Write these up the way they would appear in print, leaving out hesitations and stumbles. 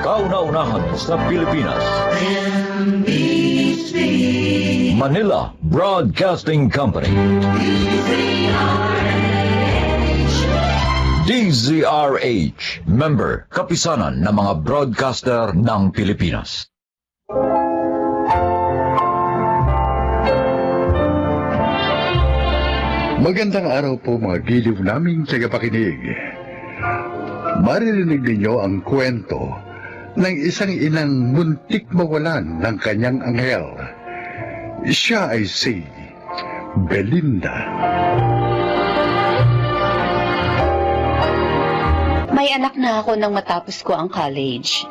Kauna-unahan sa Pilipinas. NBC Manila Broadcasting Company. DZRH, member, kapisanan ng mga broadcaster ng Pilipinas. Magandang araw po mga giliw naming tagapakinig. Maririnig ninyo ang kwento ng isang inang muntik mawalan ng kanyang anghel. Siya ay si Belinda. May anak na ako nang matapos ko ang college.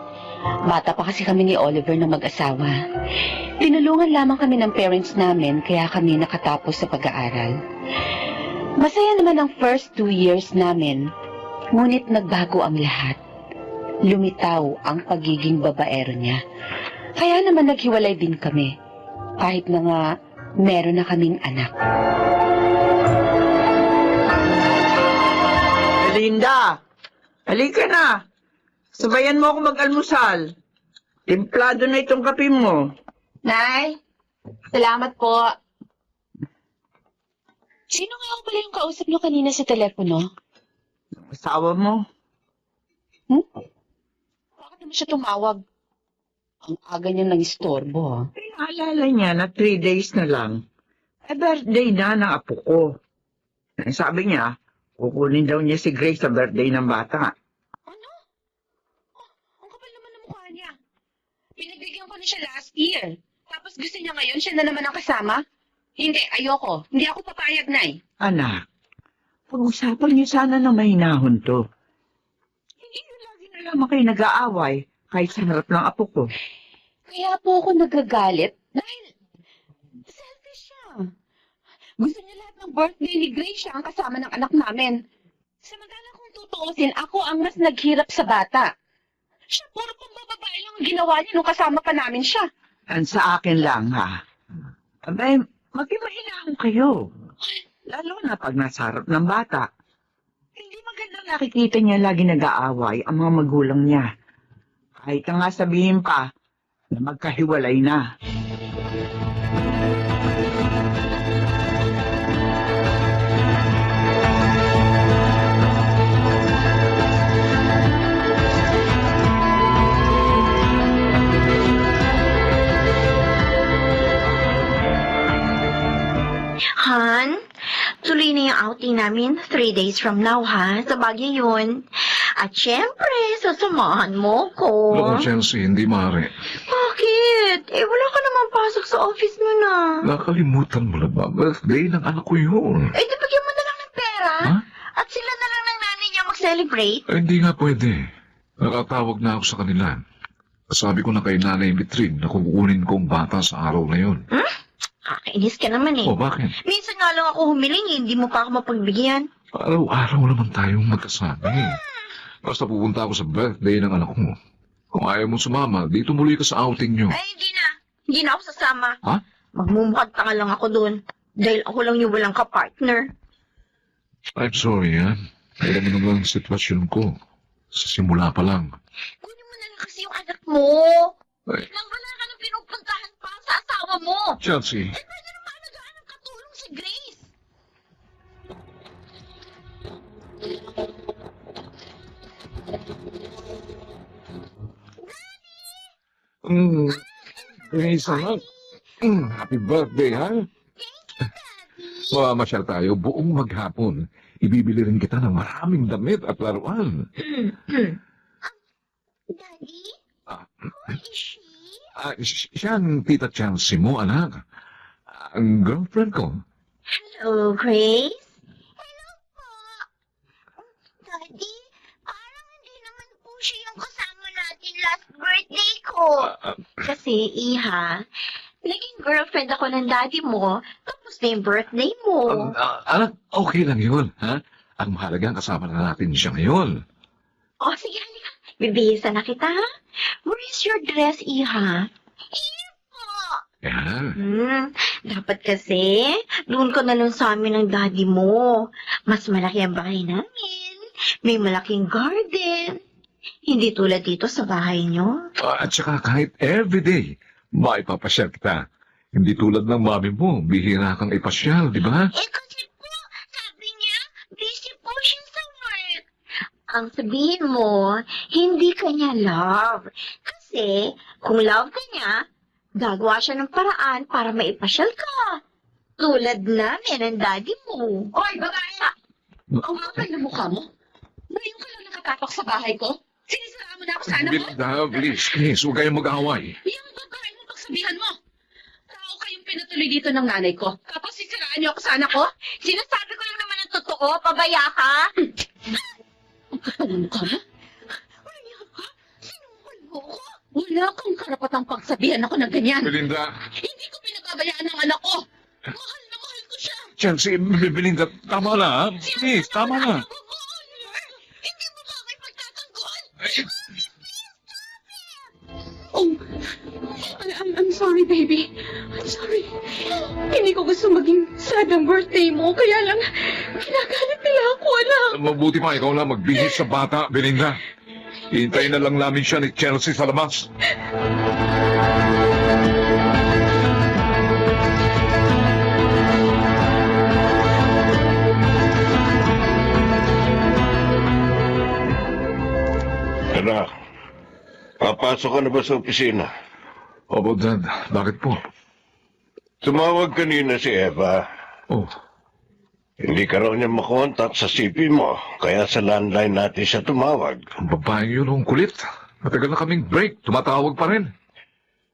Bata pa kasi kami ni Oliver na mag-asawa. Tinulungan lamang kami ng parents namin kaya kami nakatapos sa pag-aaral. Masaya naman ang first 2 years namin, ngunit nagbago ang lahat. Lumitaw ang pagiging babaero niya. Kaya naman naghiwalay din kami, kahit na nga meron na kaming anak. Belinda! Halika na! Sabayan mo ako mag-almusal. Templado na itong kape mo. Nay, salamat po. Sino nga ako pala yung kausap niyo kanina sa telepono? Asawa mo? Bakit naman siya tumawag? Ang aga niya nang istorbo, ha? Pinaalala niya na 3 days na lang. Birthday na ng apo ko. Sabi niya, kukunin daw niya si Grace sa birthday ng bata. Ano? Oh, ang kapal naman ng mukha niya. Pinagbigyan ko na siya last year. Tapos gusto niya ngayon, siya na naman ang kasama? Hindi, ayoko. Hindi ako papayag, Nay. Anak, pag-usapan niyo sana ng mahinahon to. Hindi niyo lagi na lamang kayo nag-aaway kahit sa harap ng apo ko. Kaya po ako nagagalit dahil selfish siya. Gusto niya lahat ng birthday ni Grace siya ang kasama ng anak namin. Samantala kung tutuusin, ako ang mas naghirap sa bata. Siya puro pambababae lang ang ginawa niya nung kasama pa namin siya. Ang sa akin lang, ha? Abay, maging kayo. Lalo na pag nasa harap ng bata. Hindi maganda nakikita niya lagi nag-aaway ang mga magulang niya. Kahit na nga sabihin pa na magkahiwalay na. Han, tuloy na yung outing namin 3 days from now, ha? Sa Baguio yun. At syempre, sasamahan mo ko. Naku, Chelsea, hindi maaari. Bakit? Wala ka naman pasok sa office mo na. Nakalimutan mo na ba? Birthday ng anak ko yun. Di bigyan mo na lang ng pera. Ha? At sila na lang ng nanay niya mag-celebrate. Hindi nga pwede. Nakatawag na ako sa kanila. Sabi ko na kay Nanay Vitrin na kukunin ko ang bata sa araw na yun. Kainis ka naman eh. O, bakit? Minsan nga lang ako humiling hindi mo pa ako mapagbigyan. Araw-araw naman tayong magkasama eh. Basta pupunta ako sa birthday ng anak mo. Kung ayaw mo sumama, dito muli ka sa outing nyo. Hindi na. Hindi na ako sasama. Ha? Magmumukhang tanga lang ako doon. Dahil ako lang yung walang ka-partner. I'm sorry, ha? Alam mo naman ang sitwasyon ko. Sa simula pa lang. Kunin mo na lang kasi yung anak mo. Ay. Nang wala ka nang pinupuntahan pa sa asawa mo. Chelsea, Pwede naman alagaan ng katulong si Grace. Grace, anak. Happy birthday, ha? Mamamasyal tayo buong maghapon. Ibibili rin kita ng maraming damit at laruan. Daddy? Who is she? Siya ang tita Chelsea mo, anak. Ang girlfriend ko. Hello, Grace? Hello po. Daddy, parang hindi naman po siya yung kasama natin last birthday ko. Kasi, Iha, naging girlfriend ako ng daddy mo, tapos na yung birthday mo. Anak, okay lang yun, ha? Ang mahalaga, kasama na natin siya ngayon. Oh, sige, halika. Bibihisan na kita, ha? Where is your dress, Iha? Here po. Yan. Dapat kasi, doon ko na lang sa amin ng daddy mo. Mas malaki ang bahay namin. May malaking garden. Hindi tulad dito sa bahay nyo. At saka kahit everyday, maipapasyal kita. Hindi tulad ng mami mo, bihira kang ipasyal, di ba? Kasi po, sabi niya, busy po siya sa work. Ang sabihin mo, hindi ka niya love. Kasi, kung love ka niya, gagawa siya ng paraan para maipasyal ka. Tulad namin ang daddy mo. Oy, babae! Ang kapal na mukha mo. Ngayon ka lang nakatapak sa bahay ko. Sinisiraan mo na ako sa anak ko. Belinda, please, huwag kayong mag-away. Yung babae mo pagsabihan mo. Tao kayong pinatuloy dito ng nanay ko. Tapos sisiraan niyo ako sa anak ko? Sinasabi ko lang naman ang totoo, pabaya ka. Ang kapal na mukha mo. Wala ka? Sinuhol mo ko? Wala kang karapatang pagsabihan ako ng ganyan. Belinda, Hindi ko pinababayaan ng anak ko. Mahal na mahal ko siya. Chelsea, Belinda, tama na, ha? Please, tama na. Hindi mo ba ako'y pagtatanggol? Oh, I'm sorry, baby. I'm sorry. Hindi ko gusto maging sad ang birthday mo. Kaya lang, kinagalit nila ako, anak. Mabuti pa ikaw lang magbihis sa bata, Belinda. Hintayin na lang namin siya ni Chelsea sa labas. Anak, papasok ka na ba sa opisina? Opo, Dad. Bakit po? Tumawag kanina si Eva. Oh, Hindi ka raw niya makontak sa CP mo, kaya sa landline natin siya tumawag. ang babaeng yun ang kulit. Matagal na kaming break. Tumatawag pa rin.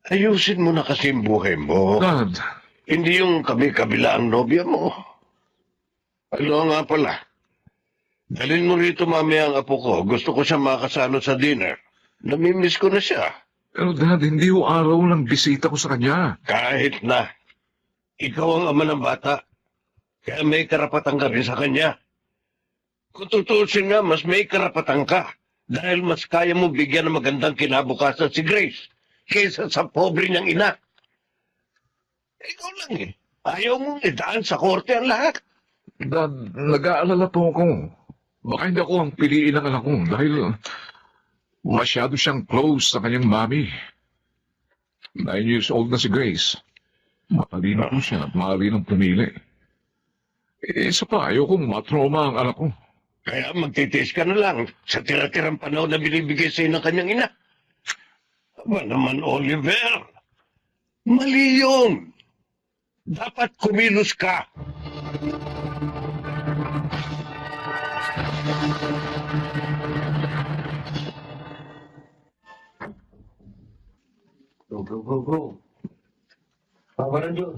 Ayusin mo na kasi ang buhay mo. Dad, Hindi yung kabi-kabila ang nobya mo. Ano nga pala? Dalhin mo rito mamaya ang apo ko. Gusto ko siya makasalo sa dinner. Namimiss ko na siya. pero Dad, hindi ho araw ng bisita ko sa kanya. Kahit na. Ikaw ang ama ng bata. Kaya may karapatan ka rin sa kanya. Kung tutuusin nga, mas may karapatan ka. Dahil mas kaya mo bigyan ng magandang kinabukasan si Grace kaysa sa pobre niyang ina. Ikaw lang eh. Ayaw mong idaan sa korte ang lahat. Dad, nag-aalala po ako. Baka hindi ako ang piliin ng anak ko dahil masyado siyang close sa kanyang mami. 9 years old na si Grace. Matalino po siya at maaari ng pumili. Isa pa, ayokong matrauma ang anak ko. Kaya magtitiis ka na lang sa tira-tirang panahon na binibigay sa'yo ng kanyang ina. Aba naman, Oliver. Mali yun. Dapat kumilos ka. Go. Pawaran yun.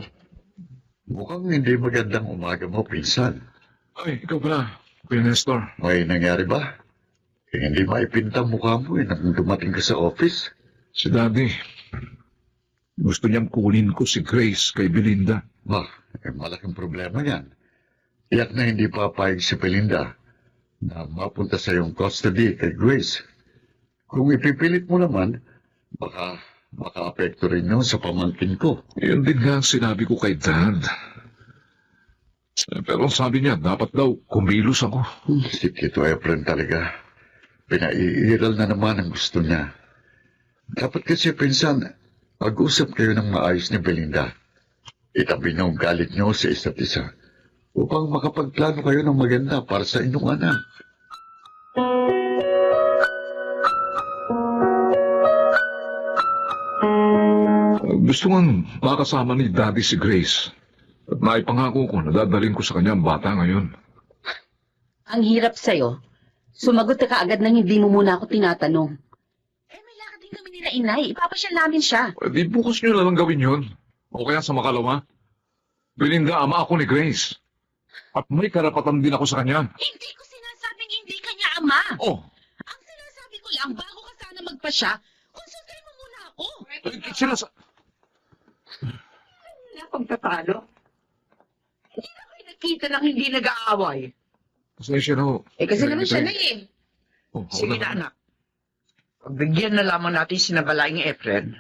Mukhang hindi magandang umaga mo, pinsan. Ay, ikaw pala, Kuya Nestor. May nangyari ba? Hindi maipinta mukha mo nang dumating ka sa office. Si Daddy, gusto niyang kunin ko si Grace kay Belinda. Malaking problema yan. Tiyak na hindi papayag si Belinda na mapunta sa iyong custody kay Grace. Kung ipipilit mo naman, baka maka-apekto rin yun sa pamangkin ko. Yun din nga ang sinabi ko kay Dad. Pero sabi niya, dapat daw kumilos ako. Si Tito Efren talaga. Pinaiiral na naman ang gusto niya. Dapat kasi pinsan, pag-usap kayo ng maayos ni Belinda. Itabi niyo ang galit niyo sa isa't isa upang makapagplano kayo ng maganda para sa inyong anak. Gusto ngang makasama ni Daddy si Grace. At naipangako ko na dadalhin ko sa kanya ang bata ngayon. Ang hirap sa'yo. Sumagot ka agad nang hindi mo muna ako tinatanong. May lakad din kami nila inay. Ipapasyal namin siya. Di bukas nyo na lang gawin yun. O kaya sa makalawa. Belinda, ama ako ni Grace. At may karapatan din ako sa kanya. Hindi ko sinasabing hindi ka niya ama. Oh, Ang sinasabi ko lang, bago ka sana magpasya, konsultahin mo muna ako. sila sa... Wala pagtatalo. Hindi na kayo nakita ng hindi nag-aaway. Pasensya na ho. Kasi naman siya na eh. Oh, ako Sige na, anak. Pagbigyan na lamang natin sinabalaing Efren.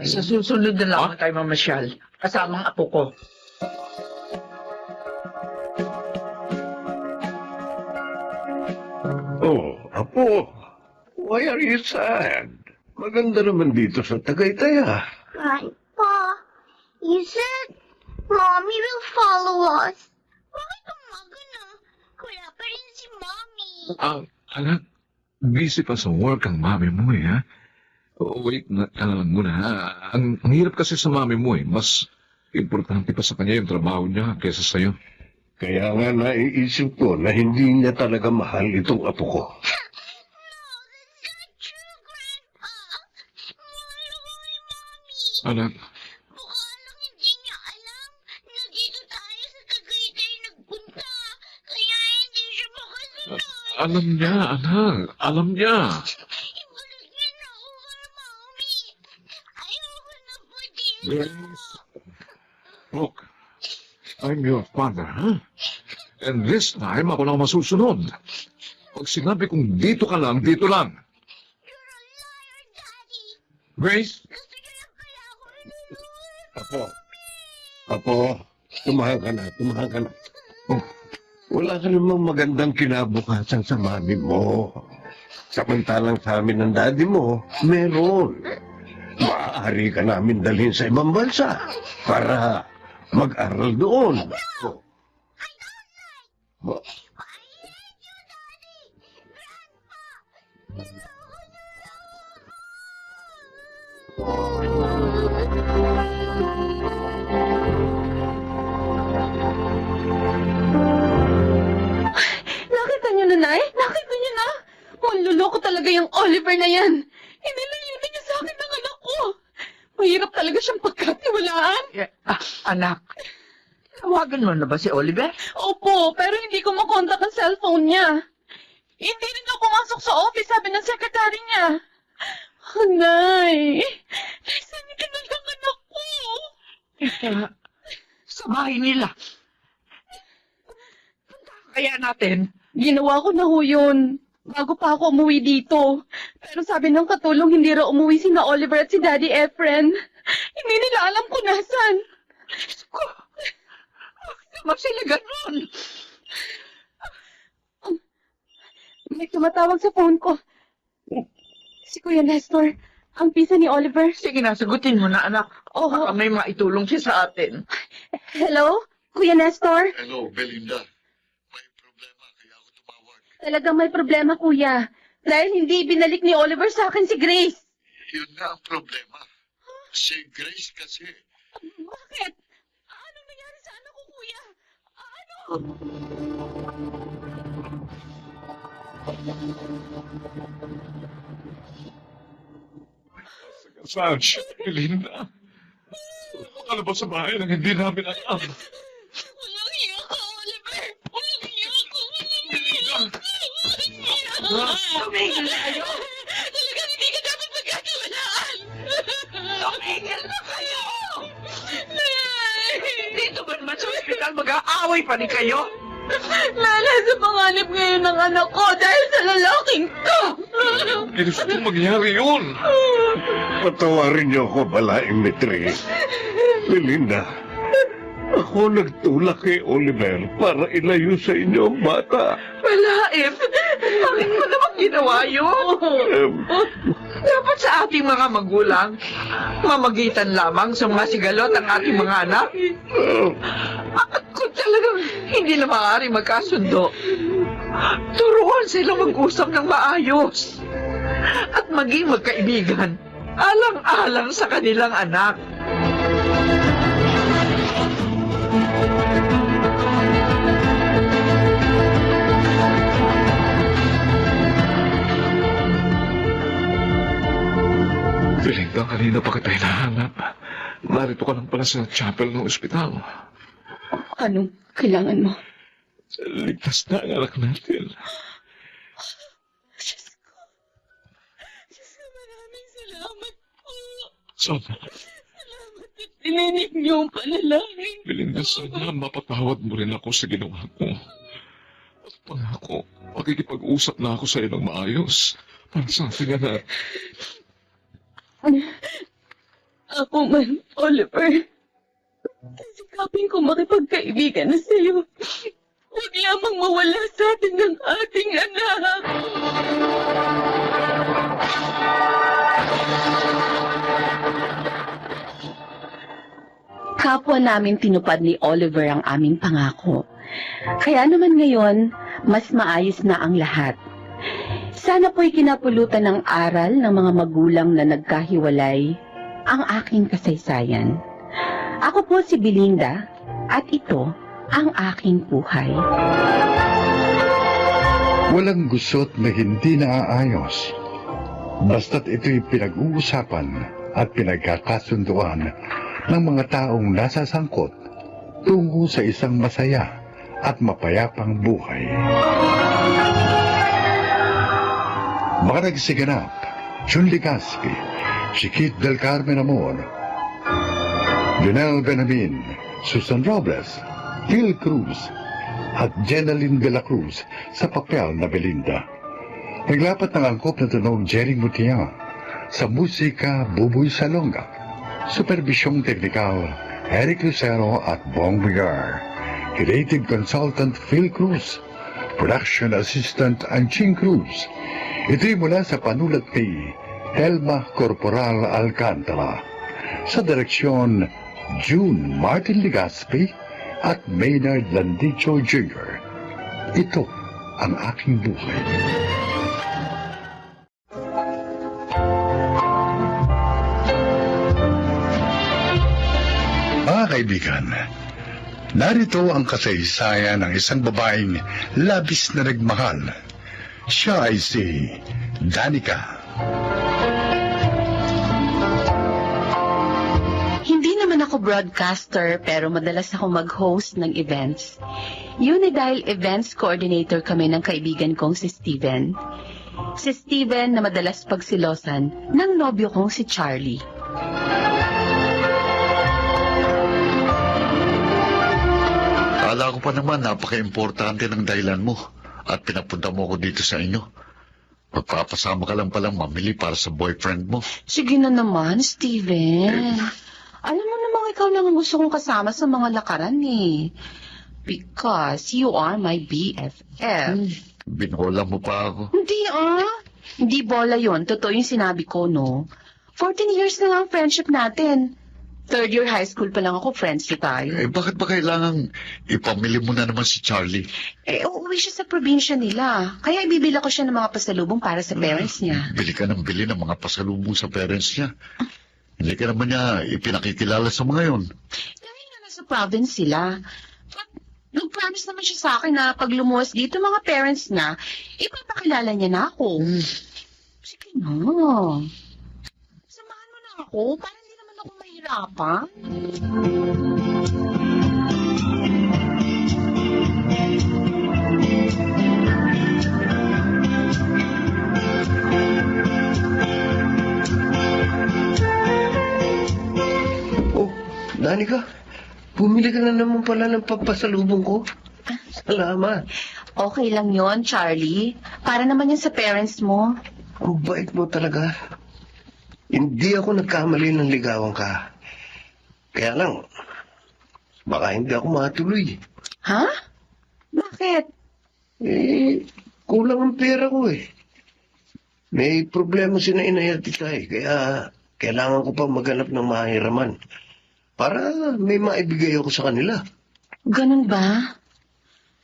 Sa susunod na lamang tayo mamasyal. Kasamang apo ko. Oh, Apo. Why are you sad? Maganda naman dito sa Tagaytay, ah. Grandpa, you said Mommy will follow us. Bakit umaga na? Wala pa rin si Mommy. Anak, busy pa sa work ang mami mo eh, ha? Wait na lang muna, ha? Ang hirap kasi sa mami mo eh. Mas importante pa sa kanya yung trabaho niya kaysa sa'yo. Kaya nga naiisip ko na hindi niya talaga mahal itong apo ko. No, that's not true, Grandpa. Mahal ako ni Mommy. Anak, Baka lang hindi niya alam na dito tayo sa Tagaytay nagpunta. Kaya hindi siya makasunod. alam niya, anak. Alam niya. Ibalik niya na ako kay Mommy. Ayoko na po dito. Grace, look, I'm your father, huh? And this time, ako lang masusunod. Pag sinabi kong dito ka lang, dito lang. You're a liar, Daddy. Grace, Gusto niyo lang kaya ako inunulit. Apo, tumahan ka na, tumahan ka na. Oh, wala ka namang magandang kinabukasan sa mami mo. Samantalang sa amin ng daddy mo, meron. Maaari ka namin dalhin sa ibang bansa para mag-aral doon. Oh. Ba- Nakita niyo na, Nay? Nakita niyo na? Manluloko talaga yung Oliver na yan. Inilayo na niya sa akin ng anak ko. Mahirap talaga siyang pagkatiwalaan. Anak, tawagan mo na ba si Oliver? Opo, pero hindi ko makontak ang cellphone niya. Hindi rin daw pumasok sa office, sabi ng secretary niya. Oh, Nay, nasaan niyo na lang anak ko? Sa bahay nila. Punta kaya natin. Ginawa ko na ho yun. Bago pa ako umuwi dito. Pero sabi ng katulong hindi raw umuwi sina Oliver at si Daddy Efren. Hindi nila alam kung nasan. Ko, naman sila ganun. May tumatawag sa phone ko. Si Kuya Nestor, ang pisa ni Oliver. Sige na, sagutin mo na, anak. Oo. Baka may maitulong siya sa atin. Hello? Kuya Nestor? Hello, Belinda. May problema kaya ako tumawag. Talagang may problema, Kuya. Dahil hindi binalik ni Oliver sa akin si Grace. Yun nga ang problema. Si Grace kasi. Bakit? Anong nangyari sa anak ko, Kuya? Ano? Sarge, Linda. Makalabas sa bahay nang hindi namin alam. Walang iya ka, Oliver! Walang iya ka! Linda! Tumigil na kayo! Talagang hindi ka dapat magkatiwalaan! Tumigil na kayo! Nay! Dito ba naman sa ospital mag-aaway pa rin kayo? Lala sa panganib ngayon ng anak ko dahil sa lalaking to! Hindi gusto mangyari yun. Patawarin niyo ako, Balaing Mitre. Belinda, ako nagtulak kay Oliver para ilayo sa inyo ang bata. Malaip! Bakit mo naman ginawa yun? Dapat sa ating mga magulang, mamagitan lamang sa mga sigalot ang ating mga anak. At kung talagang hindi na maaari magkasundo, turuan sila mag-usap ng maayos at maging magkaibigan, alang-alang sa kanilang anak. Belinda, kanina pa kita hinahanap. Narito ka lang pala sa chapel ng ospital. Anong kailangan mo? Ligtas na ang anak natin. Diyos ko, maraming salamat po. Sana, Salamat at dininig niyo ang panalangin. Belinda, sana mapatawad mo rin ako sa ginawa ko. At pangako, makikipag-usap na ako sa iyo ng maayos. Para sa ating anak. Ako man, Oliver. Sikapin ko makipagkaibigan na sa'yo. Huwag lamang mawala sa atin ng ating anak. po namin tinupad ni Oliver ang aming pangako. Kaya naman ngayon, mas maayos na ang lahat. Sana po'y kinapulutan ng aral ng mga magulang na nagkahiwalay ang aking kasaysayan. Ako po si Belinda at ito ang aking buhay. Walang gusot na hindi naaayos. Basta't ito'y pinag-uusapan at pinagkakasunduan ng mga taong nasasangkot tungo sa isang masaya at mapayapang buhay. Mga nagsiganap, Jun Ligaspi, Chiquit del Carmen Amor, Lionel Benamin, Susan Robles, Phil Cruz, at Jenaline de la Cruz sa papel na Belinda. Naglapat ng angkop na tunog Jerry Mutia, sa musika Buboy Salonga, superbisyong teknikal Eric Lucero at Bong Vigar, creative consultant Phil Cruz, production assistant Anching Cruz. Ito'y mula sa panulat ni Elma Corporal Alcantara, sa direksyon June Martin Ligaspi at Maynard Landicho Jr. Ito ang aking buhay. Mga kaibigan, narito ang kasaysayan ng isang babaeng labis na nagmahal. Siya ay si Danica. Hindi naman ako broadcaster pero madalas ako mag-host ng events. Yun ay dahil events coordinator kami ng kaibigan kong si Steven. Si Steven na madalas pagsilosan ng nobyo kong si Charlie. Akala ko pa naman napaka-importante ng dahilan mo at pinapunta mo ko dito sa inyo. Magpapasama ka lang palang mamili para sa boyfriend mo. Sige na naman, Steven. Alam mo namang ikaw lang ang gusto kong kasama sa mga lakaran eh. Because you are my BFF. Binola mo pa ako. Hindi bola yon. Totoo yung sinabi ko, no? 14 years na lang ang friendship natin. Third year high school pa lang ako, friends na tayo. Bakit ba kailangan ipamili mo na naman si Charlie? Uuwi siya sa probinsya nila. Kaya ibibila ko siya ng mga pasalubong para sa parents niya. Bili ka ng bili ng mga pasalubong sa parents niya. Hindi ka naman niya ipinakikilala sa mga yon. Dahil nga nasa province sila. At nag-promise naman siya sa akin na pag lumuwas dito mga parents niya, ipapakilala niya na ako. Sige na. Samahan mo na ako para hindi naman ako mahirapan. Danica, bumili ka na naman pala ng pampasalubong ko. Salamat. Okay lang yon, Charlie. Para naman yan sa parents mo. Ang bait mo talaga. Hindi ako nagkamali ng ligawan ka. Kaya lang, baka hindi ako matuloy. Ha? Bakit? Kulang ang pera ko eh. May problema si na Inay at Tita eh. Kaya kailangan ko pa maghanap ng mahiraman. Para may maibigay ako sa kanila. Ganun ba?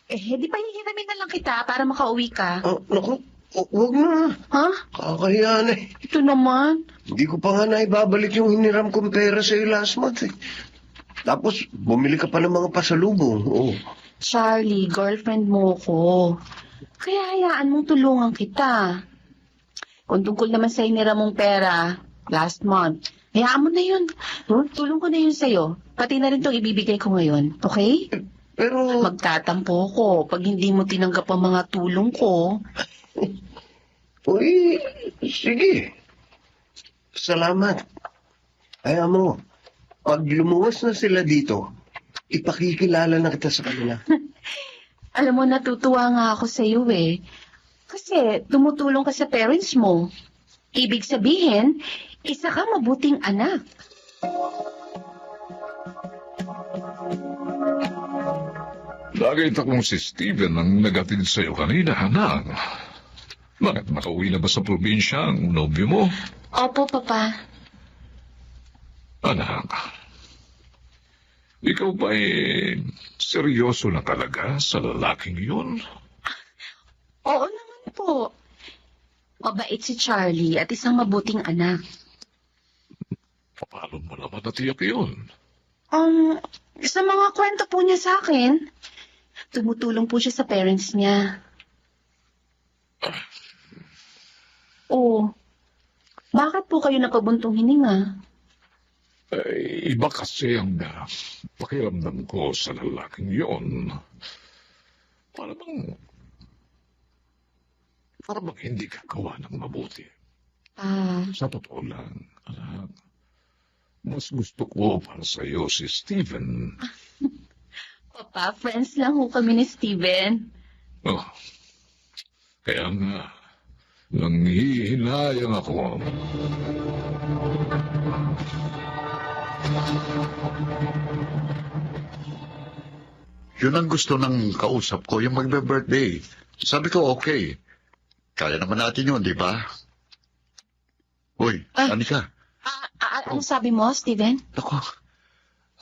Di pa hihiramin na lang kita para makauwi ka. Naku, huwag na. Ha? Kakahiya na eh. Ito naman. Hindi ko pa nga naibabalik yung hiniram kong pera sa last month eh. Tapos, bumili ka pa ng mga pasalubong. Oh. Charlie, girlfriend mo ko. Kaya hayaan mong tulungan kita. Kung tungkol naman sa hiniram mong pera, last month, hayaan mo na yun. Tulong ko na yun sa'yo. Pati na rin itong ibibigay ko ngayon. Okay? Pero, Magtatampo ko pag hindi mo tinanggap ang mga tulong ko. uy, sige. Salamat. Kaya mo, pag lumuwas na sila dito, ipakikilala na kita sa kanila. Alam mo, natutuwa nga ako sa iyo eh. Kasi tumutulong ka sa parents mo. Ibig sabihin, isa ka mabuting anak. Nakita kong si Steven ang nagatid sa'yo kanina, anak. Bakit makauwi na ba sa probinsya ang nobyo mo? Opo, Papa. Anak, Ikaw ba seryoso na talaga sa lalaking yun? Oo naman po. Mabait si Charlie at isang mabuting anak. Paano mo naman natiyak yun? Sa mga kwento po niya sa akin, tumutulong po siya sa parents niya. Oh, bakit po kayo napabuntong hininga? Iba kasi ang pakiramdam ko sa lalaking yun. Para bang hindi ka gawa ng mabuti. Sa totoo lang, anak, mas gusto ko para sa iyo si Steven. Papa, friends lang ho kami ni Steven. Oh, kaya nga, nanghihinayang ako. Yun ang gusto ng kausap ko, yung magbe-birthday. Sabi ko, okay. Kaya naman natin yun, di ba? Uy, Anika. Ano sabi mo, Steven? Ako,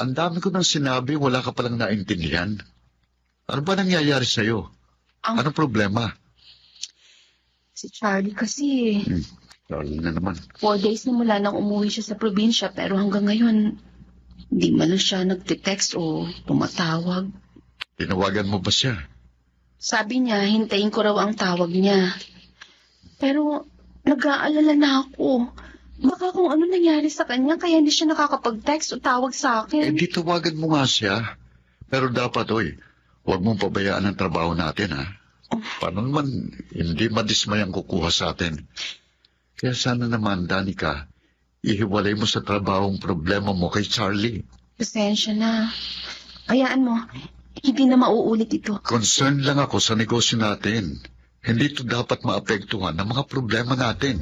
ang dami ko nang sinabi, wala ka palang naintindihan. Ano ba nangyayari sa'yo? Anong problema? Si Charlie kasi, Charlie na naman. 4 days na mula nang umuwi siya sa probinsya pero hanggang ngayon, di man lang siya nagte-text o tumatawag. Tinawagan mo ba siya? Sabi niya, hintayin ko raw ang tawag niya. Pero, nag-aalala na ako. Baka kung ano nangyari sa kanya, kaya hindi siya nakakapag-text o tawag sa akin. Di tawagan mo nga siya. Pero dapat, huwag mong pabayaan ang trabaho natin, ha? Paano naman hindi madismay ang kukuha sa atin? Kaya sana naman, Danica, ihiwalay mo sa trabahong problema mo kay Charlie. Pasensya na. Hayaan mo, hindi na mauulit ito. Concerned lang ako sa negosyo natin. Hindi ito dapat maapektuhan ng mga problema natin.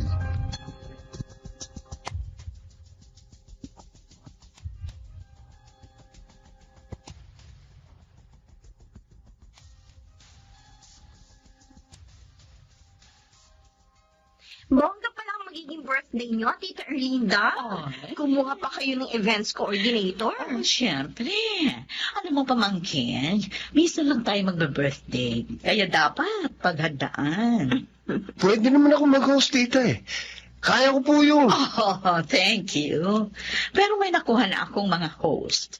Bongga pala ang magiging birthday niyo, Tita Erlinda. Kumuha pa kayo ng events coordinator. Siyempre. Alam mo, pamangkin, minsan lang tayo magbe-birthday. Kaya dapat paghandaan. Pwede naman ako mag-host, tita Kaya ko po yun. Oh, thank you. Pero may nakuha na akong mga host.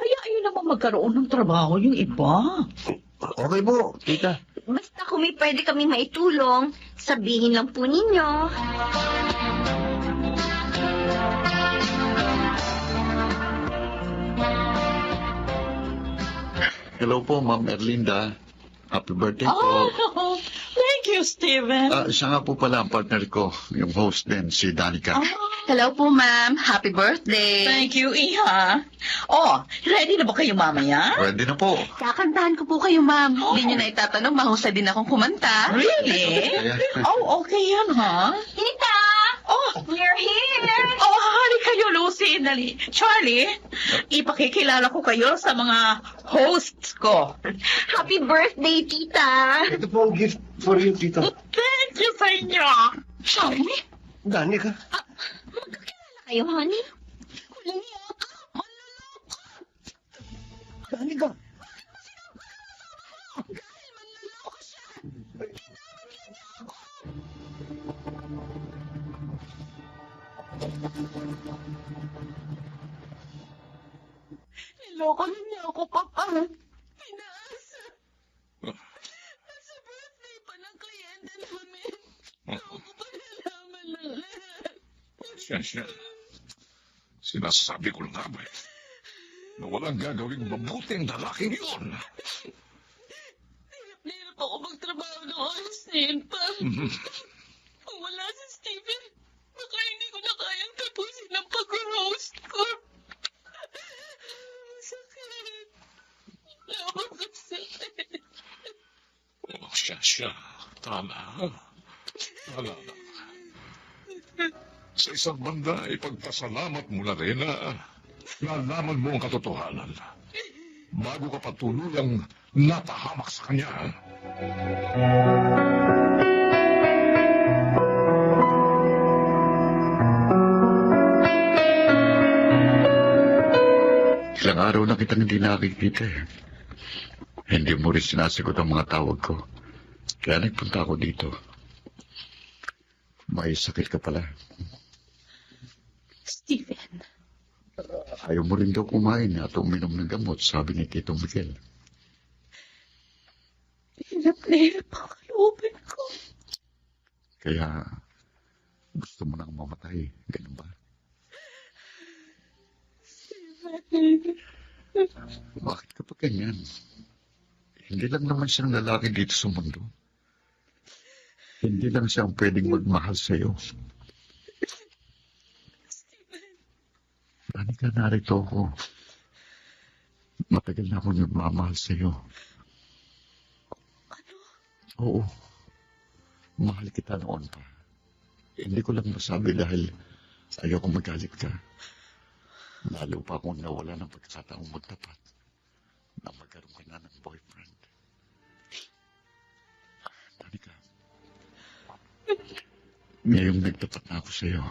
Ayun naman magkaroon ng trabaho yung iba. Okay po, tita. Basta kung may pwede kami maitulong, sabihin lang po ninyo. Hello po, Ma'am Erlinda. Happy birthday po. Oh, thank you, Steven. Siya nga po pala ang partner ko, yung host din, si Danica. Hello po, ma'am. Happy birthday. Thank you, Iha. Oh, ready na ba kayo mamaya? Pwede na po. Kakantahan ko po kayo, ma'am. Hindi niyo na itatanong, mahusay din akong kumanta. Really? Kaya, Oh, okay yan, ha? Tita! Oh, You're here! oh, hali kayo, Lucy. Dali. Charlie, ipakikilala ko kayo sa mga hosts ko. Happy birthday, Tita! Ito po ang gift for you, tita. Thank you sa inyo. Charlie? Danica. Magkakilala kayo, honey? Danica. Niloko niya ako, Papa. Pinaasa. Sa birthday pa ng kliyente namin. Ako pa nalaman ng lahat. Siya. Sinasabi ko lang nga ba na walang gagawing mabuting lalaking yun. Hirap ako magtrabaho ng oras na yun, Pa. Kung wala si Steven, baka hindi ko na kayang tapusin ang pag-host ko. Sakit. Napakasakit. Oh, siya. Tama. Tama na. Sa isang banda, ipagpasalamat mo na rin na nalaman mo ang katotohanan. Bago ka patuluyang napahamak sa kanya. ilang araw na kitang hindi nakikita eh. Hindi mo rin sinasagot ang mga tawag ko. Kaya nagpunta ako dito. May sakit ka pala. Steven, Ayaw mo rin daw kumain at uminom ng gamot, sabi ni Tito Miguel. hirap na hirap ang kalooban ko. Kaya gusto mo nang mamatay, ganun ba? Bakit ka pa ganyan? Hindi lang naman siyang lalaki dito sa mundo. Hindi lang siyang pwedeng magmahal sa'yo. Danica, narito ako. Matagal na akong nagmamahal sa'yo. Ano? Oo. Mahal kita noon pa. Hindi ko lang masabi dahil ayoko magalit ka. Lalo pa akong nawala ng pagkataong magtapat na magkaroon ka na ng boyfriend. Danica, ngayong nagtapat na ako sa'yo,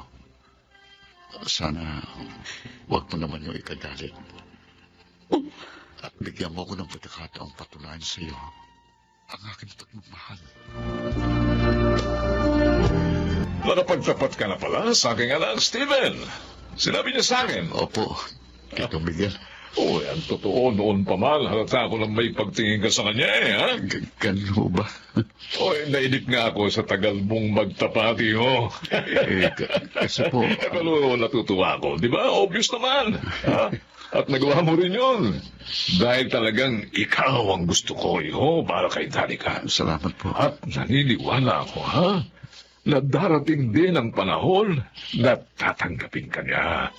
sana huwag mo naman yung ikagalit. At bigyan mo ko ng pagkakataong patunayan sa'yo ang aking pagmamahal. Nakapagtapat ka na pala sa aking anak, Steven. Sinabi niya sa akin. Opo, Tito Miguel. Oo, yan totoo. Noon pa man, halata ko lang may pagtingin ka sa kanya eh, ha? Ganun ho ba? Nainip nga ako sa tagal mong magtapati ho. Kasi po, Pero natutuwa ako, di ba? Obvious naman. Ha? At nagawa mo rin yun. Dahil talagang ikaw ang gusto ko, iho, para kay Danica. salamat po. At naniniwala ako, ha? Na darating din ang panahon na tatanggapin ka niya.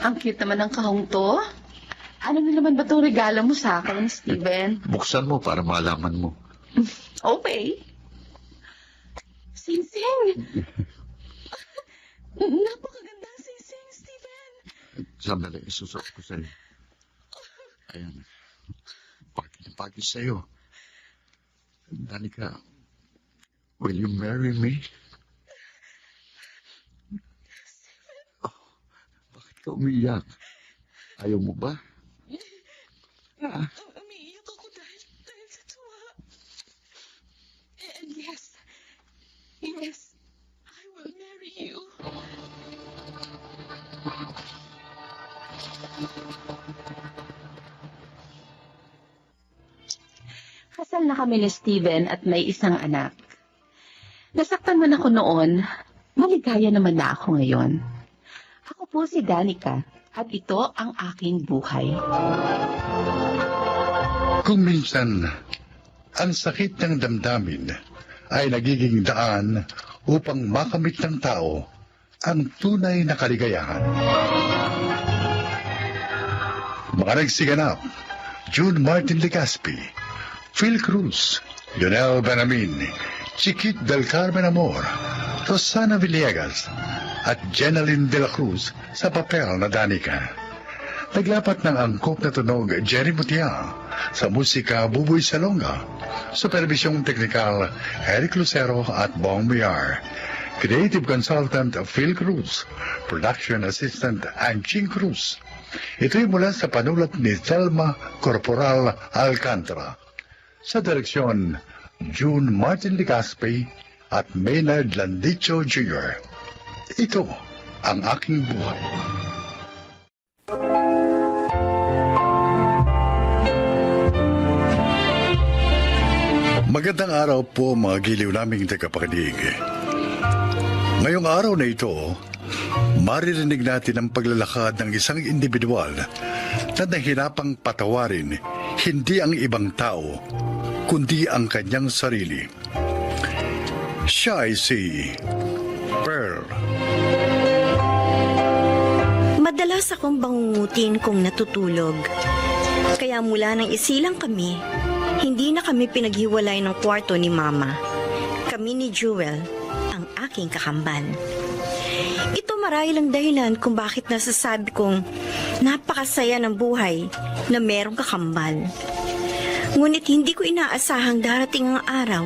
Ang cute naman ng kahong to. Ano na naman ba itong regalo mo sa akin, Steven? Buksan mo para malaman mo. Okay. Sing-sing! Napakaganda ang sing-sing, Steven. Sandali, isusot ko sa'yo. Ayan. Pagi na pagi sa'yo. Danica, will you marry me? Oh, bakit ka umiyak? Ayaw mo ba? Umiiyak ako dahil sa tuwa. And yes, I will marry you. Kasal na kami ni Steven at may isang anak. Nasaktan man ako noon, maligaya naman na ako ngayon. Ako po si Danica at ito ang aking buhay. Kung minsan, ang sakit ng damdamin ay nagiging daan upang makamit ng tao ang tunay na kaligayahan. Mga nagsiganap, June Martin Legaspi, Phil Cruz, Lionel Benamin, Chiquit del Carmen Amor, Rosana Villegas, at Jenaline de la Cruz sa papel na Danica. Naglapat ng angkop na tunog Jerry Mutia, sa musika Buboy Salonga, supervisyong teknikal Eric Lucero at Bong Miar, creative consultant Phil Cruz, production assistant Anching Cruz. Ito'y mula sa panulat ni Thelma Corporal Alcantara. Sa direksyon, June Martin Legaspi at Maynard Landicho Jr. Ito ang aking buhay. Magandang araw po mga giliw naming tagapakinig. Ngayong araw na ito, maririnig natin ang paglalakad ng isang individual na nahirapang patawarin hindi ang ibang tao, kundi ang kanyang sarili. Siya ay si Pearl. Madalas akong bangungutin kung natutulog. Kaya mula nang isilang kami, hindi na kami pinaghiwalay ng kwarto ni Mama. Kami ni Jewel, ang aking kakambal. Ito marahil ang dahilan kung bakit nasasabi kong napakasaya ng buhay na merong kakambal. Ngunit hindi ko inaasahang darating ang araw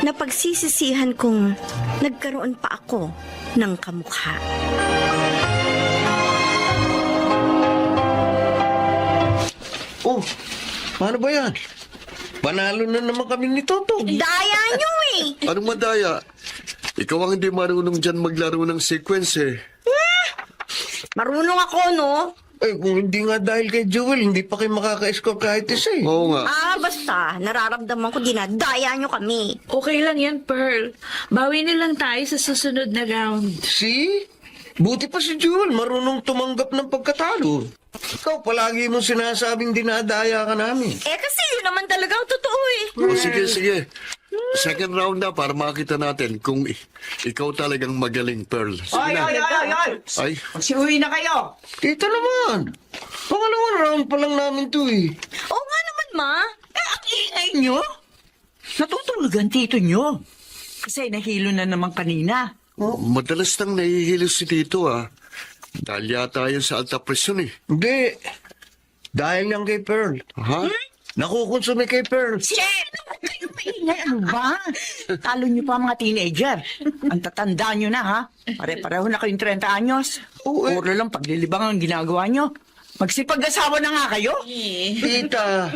na pagsisisihan kong nagkaroon pa ako ng kamukha. Oh, paano ba yan? Panalo na naman kami ni Toto. Daya nyo eh! Anong madaya? Ikaw ang hindi marunong dyan maglaro ng sequence eh. Marunong ako, no? Eh, kung hindi nga dahil kay Jewel, hindi pa kayo makaka-score kahit isa eh. Oo nga. Basta, nararamdaman ko dinadaya nyo kami. Okay lang yan, Pearl. Bawi na lang tayo sa susunod na round. See? Buti pa si Jewel, marunong tumanggap ng pagkatalo. Ikaw, palagi mo sinasabing dinadaya ka namin. Kasi yun naman talaga ang totoo eh. O, sige, sige. Second round na para makita natin kung ikaw talagang magaling, Pearl. Sige na. Ay, Magsiuwi na kayo. Tita naman, pangalawang round pa lang namin to eh. Oo nga naman, ma. Ang ingay nyo? Natutulog ang tito nyo. Kasi nahilo na naman kanina. madalas nang nahihilo si Tito Dahil yata yun sa alta presyon eh. Hindi, dahil lang kay Pearl. Ha? Nakukonsume kay Pearl. Kayo maingay, ano ba? Talo nyo pa mga teenager. Ang tatanda nyo na, ha? Pare-pareho na kayong 30 anyos. Oo, Puro lang paglilibang ang ginagawa nyo. Magsipag-asawa na nga kayo. Tita,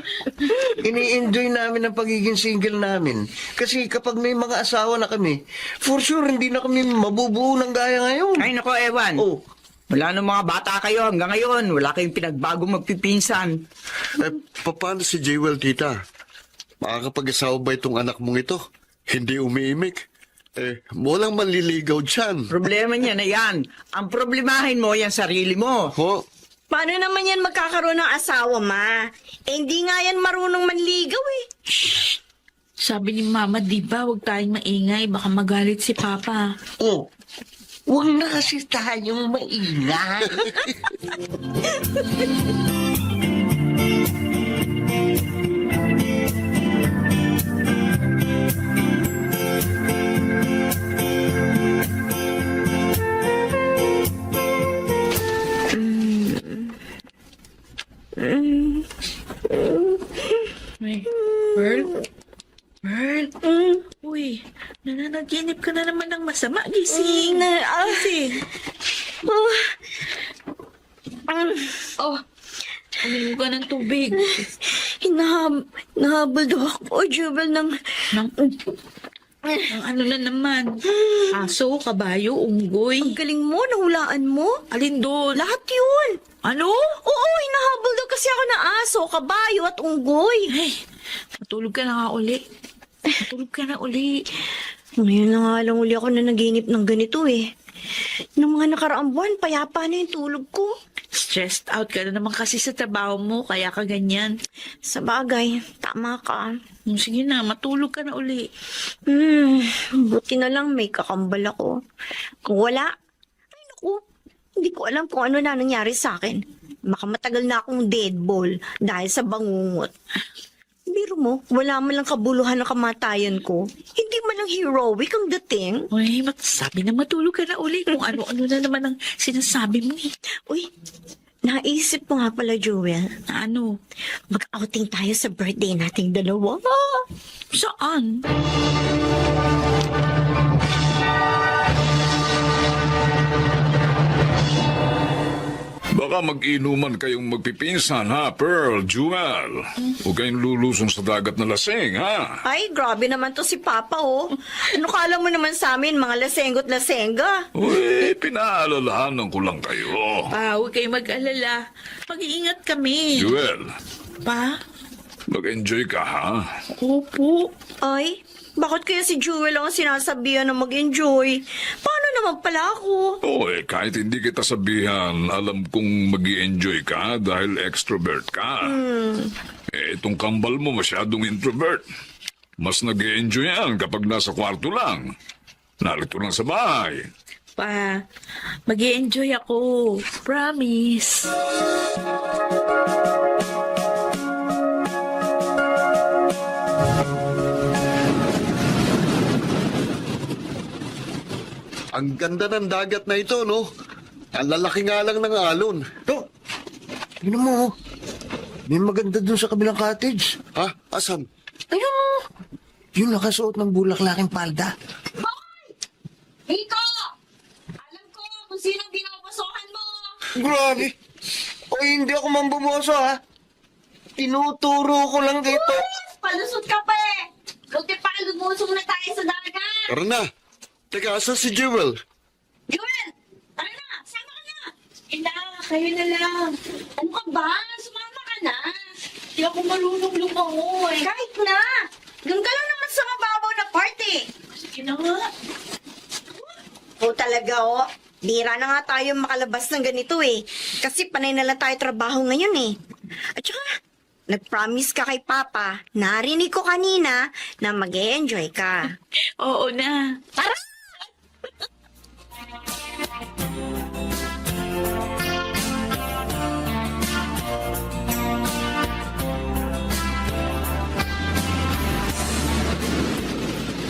ini-enjoy namin ang pagiging single namin. Kasi kapag may mga asawa na kami, for sure hindi na kami mabubuo ng gaya ngayon. Ay, nako, Ewan. Oh, Wala nang mga bata kayo hanggang ngayon. Wala kayong pinagbago magpipinsan. Paano si Jewel, tita? Makakapag-asawa ba itong anak mong ito? Hindi umiimik. Walang manliligaw dyan. Problema niya na yan. Ang problemahin mo yan sarili mo. Ho? Paano naman yan magkakaroon ng asawa, ma? Hindi nga yan marunong manligaw eh. Sabi ni Mama, di ba, huwag tayong maingay. Baka magalit si Papa. oh. Huwag na kasi tayong maingay. Ay, Pearl? Pearl? Uy, nananaginip ka na naman ng masama. Gising. Gising. Oh, uminom ka ng tubig. Hinahabol daw ako, Jubel, ng... Ang ano na naman. Aso, kabayo, unggoy. Ang galing mo, nahulaan mo. Alin doon? Lahat yun. Ano? Oo, hinahabol daw kasi ako ng aso, kabayo at unggoy. Ay, matulog ka na nga uli. Matulog ka na uli. Ngayon na nga lang uli ako na naginip ng ganito eh. Noong mga nakaraang buwan, payapa na yung tulog ko. Stressed out ka na naman kasi sa trabaho mo, kaya ka ganyan. Sa bagay, tama ka. Sige na, matulog ka na uli. Buti na lang may kakambal ako. Kung wala, ay naku, hindi ko alam kung ano na nangyari sa akin. Baka matagal na akong deadball dahil sa bangungot. Biro mo, wala man lang kabuluhan ng kamatayan ko. Hindi man lang heroic ang dating. Uy, sabi na matulog ka na uli kung ano-ano na naman ang sinasabi mo eh. Uy, naisip mo nga pala, Jewel. Na ano? Mag-outing tayo sa birthday nating dalawa. Saan? Baka mag-inuman kayong magpipinsan, ha, Pearl, Jewel? Huwag kayong lulusong sa dagat na lasing, ha? Ay, grabe naman to si Papa, oh. Ano kala mo naman sa amin, mga lasenggo't lasenga? Uy, pinaalalahanan ko lang kayo. Pa, huwag kayong mag-alala. Mag-iingat kami. Jewel, Pa? mag-enjoy ka, ha? Opo. Ay, bakit kaya si Jewel ang sinasabihan na mag-enjoy? Paano naman pala ako? Kahit hindi kita sabihan, alam kong mag-i-enjoy ka dahil extrovert ka. Itong kambal mo masyadong introvert. Mas nag-i-enjoy yan kapag nasa kwarto lang. Narito lang sa bahay. Pa, mag-i-enjoy ako. Promise. Ang ganda ng dagat na ito, no? Ang lalaki nga lang ng alon. To, yun mo. May maganda dun sa kabilang cottage. Ha? Asan? Ayun, yung nakasuot ng bulaklaking palda. Rico! Grabe. O hindi ako mambumoso, ha? Tinuturo ko lang dito. Palusot ka pa eh. Buti pa, lumusong na tayo sa dagat. Tara na. Teka, asan si Jewel? Joel, tara na, sama ka na. Ina, kayo na lang. Ano ka ba? Sumama ka na. Hindi ako marunong lumangoy. Kahit na. Doon ka lang naman sa mababaw na party. Sige na nga. O talaga o. Bira na nga tayo makalabas ng ganito eh. Kasi panay na lang tayo trabaho ngayon eh. At saka, nag-promise ka kay Papa, narinig ko kanina na mag-e-enjoy ka. Oo na. Tara!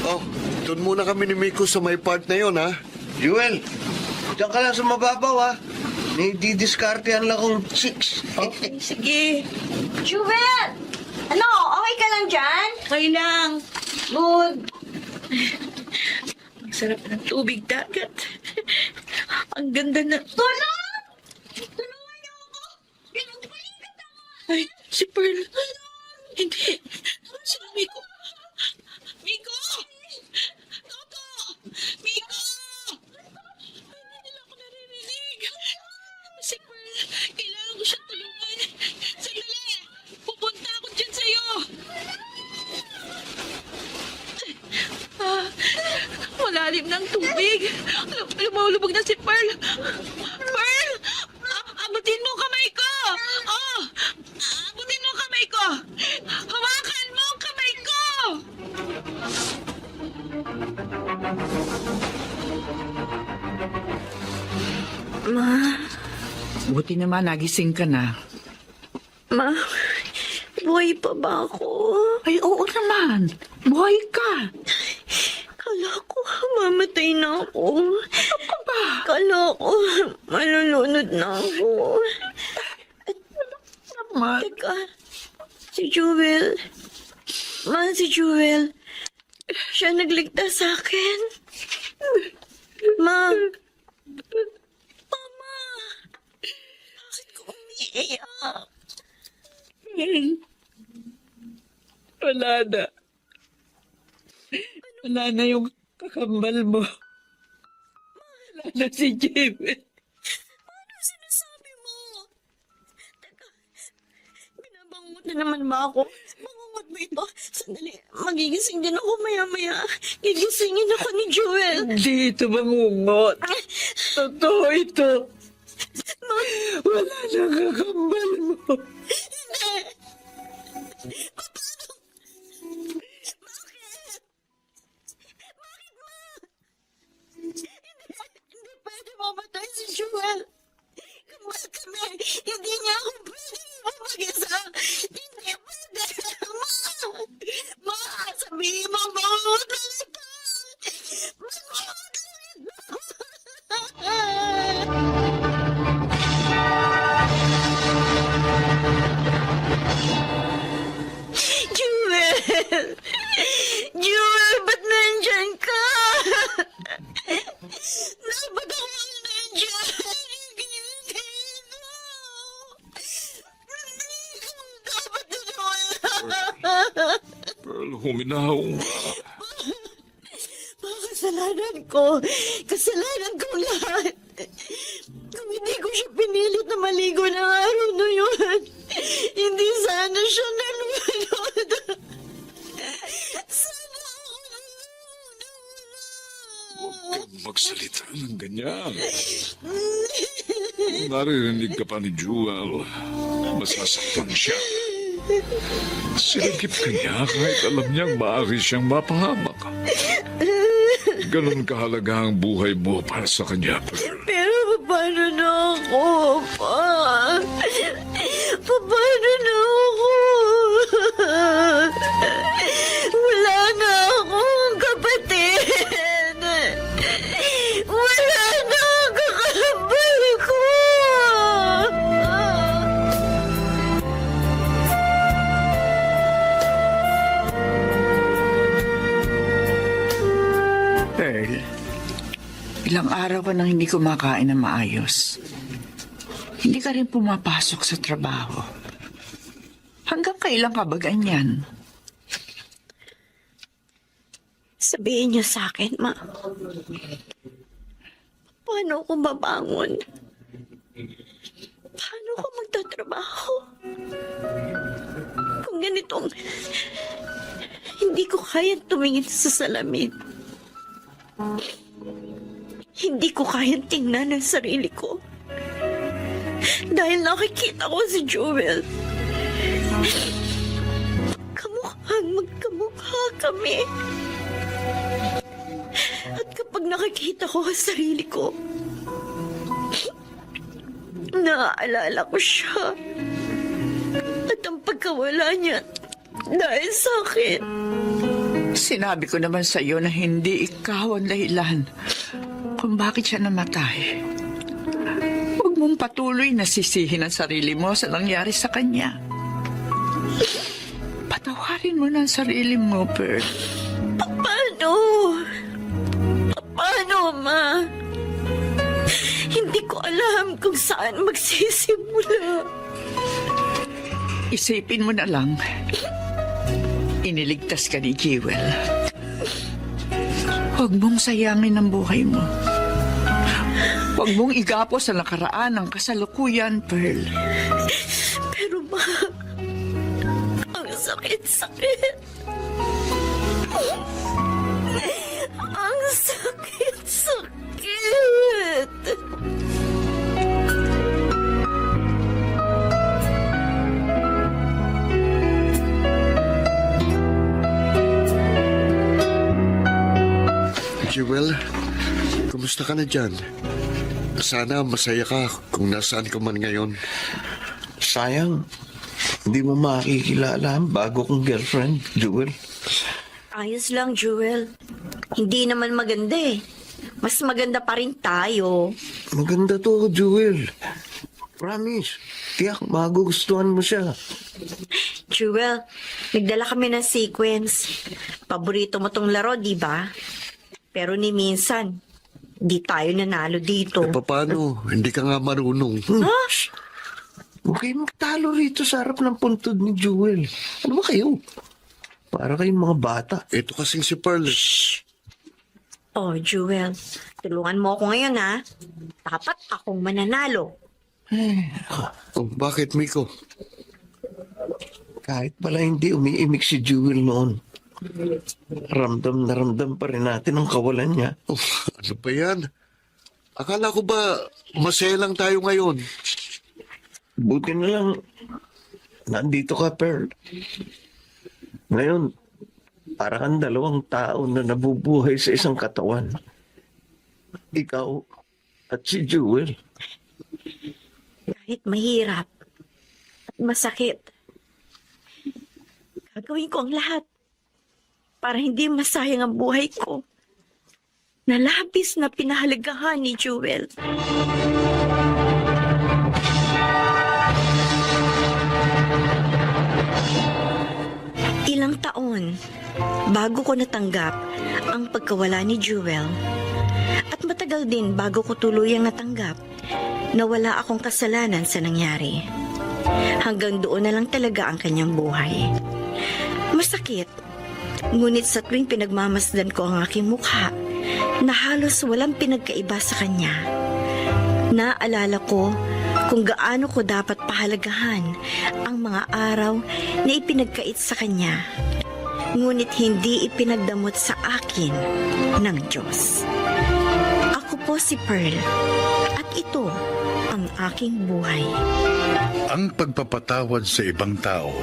Oh, doon muna kami ni Miko sa may part na yon, ha? Jewel, diyan ka lang sa mababaw, ha? May didiskartehan lang akong chicks. Sige. Joel! Ano, okay ka lang dyan? Okay lang. Good. Ang sarap ng tubig dagat. Ang ganda na... Tulong! Tulungan niyo ako! Pinagpalikat ako! Ay, si Pearl. Hindi. Si Miko. Miko! Toto! Miko! Hindi nila ako naririnig. Si Pearl, kailangan ko siyang tulungan. Sandali! Pupunta ako dyan sa'yo. Malalim ng tubig. Lumulubog na si Pearl. Pearl! Abutin mo ang kamay ko! Oh! Abutin mo ang kamay ko! Hawakan mo ang kamay ko! Ma, Buti naman nagising ka na. ma, buhay pa ba ako? Ay, oo naman. Buhay ka. Kala ko, mamatay na ako. Ako ba? Kala ko, malulunod na ako. Naman. Teka, si Jewel. Ma, si Jewel. Siya nagligtas sa akin. Ma. Mama. Bakit ko umiiyak? Wala na. Wala na yung kakambal mo. Wala na si Jimmy. Ano sinasabi mo? Teka, binabangot na naman ba ako? Bangungot mo ito. Sandali, magigising din ako maya-maya. Gigisingin ako ni Jewel. Hindi ito bangungot. Totoo ito. Ma, Wala na kakambal mo. hindi. Paano? Bakit? Bakit, ma? Hindi pwede mamatay si Jewel. Kamal kami. Hindi niya ako pwede mag-isa. Hindi pwede. Ma, sabihin mo, bangungot lang ito. Bangungot lang ito. Jewel! Jewel, ba't nandyan ka? Dapat ako nandyan. Dapat na wala. Pearl, huminaw. Kasalanan ko. Kasalanan ko lahat. Kung hindi ko siya pinilit na maligo ng araw na yun, hindi sana siya nalunod. Sana ako nalunod. Huwag kang magsalita ng ganyan. Kung naririnig ka pa ni Jewel, masasaktan siya. Sinagip ka niya kahit alam niyang maaari siyang mapahamak. Ganon kahalaga ang buhay mo para sa kanya, Pearl. Pero paano na ako, Pa? Paano na ako? Wala na akong kapatid. Wala na ang kakambal ko. Pearl, ilang araw ka nang hindi kumakain na maayos. Hindi ka rin pumapasok sa trabaho. Hanggang kailan ka ba ganyan? Sabihin niyo sa akin, Ma. Paano ako babangon? Paano ako magtatrabaho? Kung ganitong hindi ko kayang tumingin sa salamin. Hindi ko kayang tingnan ang sarili ko. Dahil nakikita ko si Joel. Kamukhang magkamukha kami. At kapag nakikita ko ang sarili ko, naaalala ko siya. At ang pagkawala niya dahil sa akin. Sinabi ko naman sa iyo na hindi ikaw ang dahilan kung bakit siya namatay. Huwag mong patuloy na sisihin ang sarili mo sa nangyari sa kanya. Patawarin mo na ang sarili mo, Pearl. Paano? Paano, Ma? Hindi ko alam kung saan magsisimula. Isipin mo na lang, iniligtas ka ni Jewel. Huwag mong sayangin ang buhay mo. Huwag mong igapos sa nakaraan ng kasalukuyan, Pearl. Pero, Ma, ang sakit-sakit. Ang sakit-sakit. Jewel, kumusta ka na dyan? Sana masaya ka kung nasaan ka man ngayon. Sayang, hindi mo makikilala ang bago kong girlfriend, Jewel. Ayos lang, Jewel. Hindi naman maganda eh. Mas maganda pa rin tayo. Maganda to, Jewel. Promise, tiyak magugustuhan mo siya. Jewel, nagdala kami ng sequence. Paborito mo tong laro, di ba? Pero ni minsan, di tayo nanalo dito. Paano? Hindi ka nga marunong. Shh! Huwag kayong magtalo rito sa harap ng puntod ni Jewel. Ano ba kayo? Para kayong mga bata. Ito kasing si Pearl. Oh, Jewel, tulungan mo ako ngayon, ha? Dapat akong mananalo. Oh, bakit, Miko? Kahit pala hindi umiimik si Jewel noon, ramdam na ramdam pa rin natin ang kawalan niya. Oh, ano ba yan? Akala ko ba masaya lang tayo ngayon? Buti na lang, nandito ka, Pearl. Ngayon, para kang dalawang tao na nabubuhay sa isang katawan. Ikaw at si Jewel. Kahit mahirap at masakit, gagawin ko ang lahat para hindi masayang ang buhay ko na labis na pinahalagahan ni Jewel. Ilang taon bago ko natanggap ang pagkawala ni Jewel at matagal din bago ko tuluyang natanggap na wala akong kasalanan sa nangyari. Hanggang doon na lang talaga ang kanyang buhay. Masakit, ngunit sa tuwing pinagmamasdan ko ang aking mukha na halos walang pinagkaiba sa kanya, naalala ko kung gaano ko dapat pahalagahan ang mga araw na ipinagkait sa kanya, ngunit hindi ipinagdamot sa akin ng Diyos. Ako po si Pearl at ito ang aking buhay. Ang pagpapatawad sa ibang tao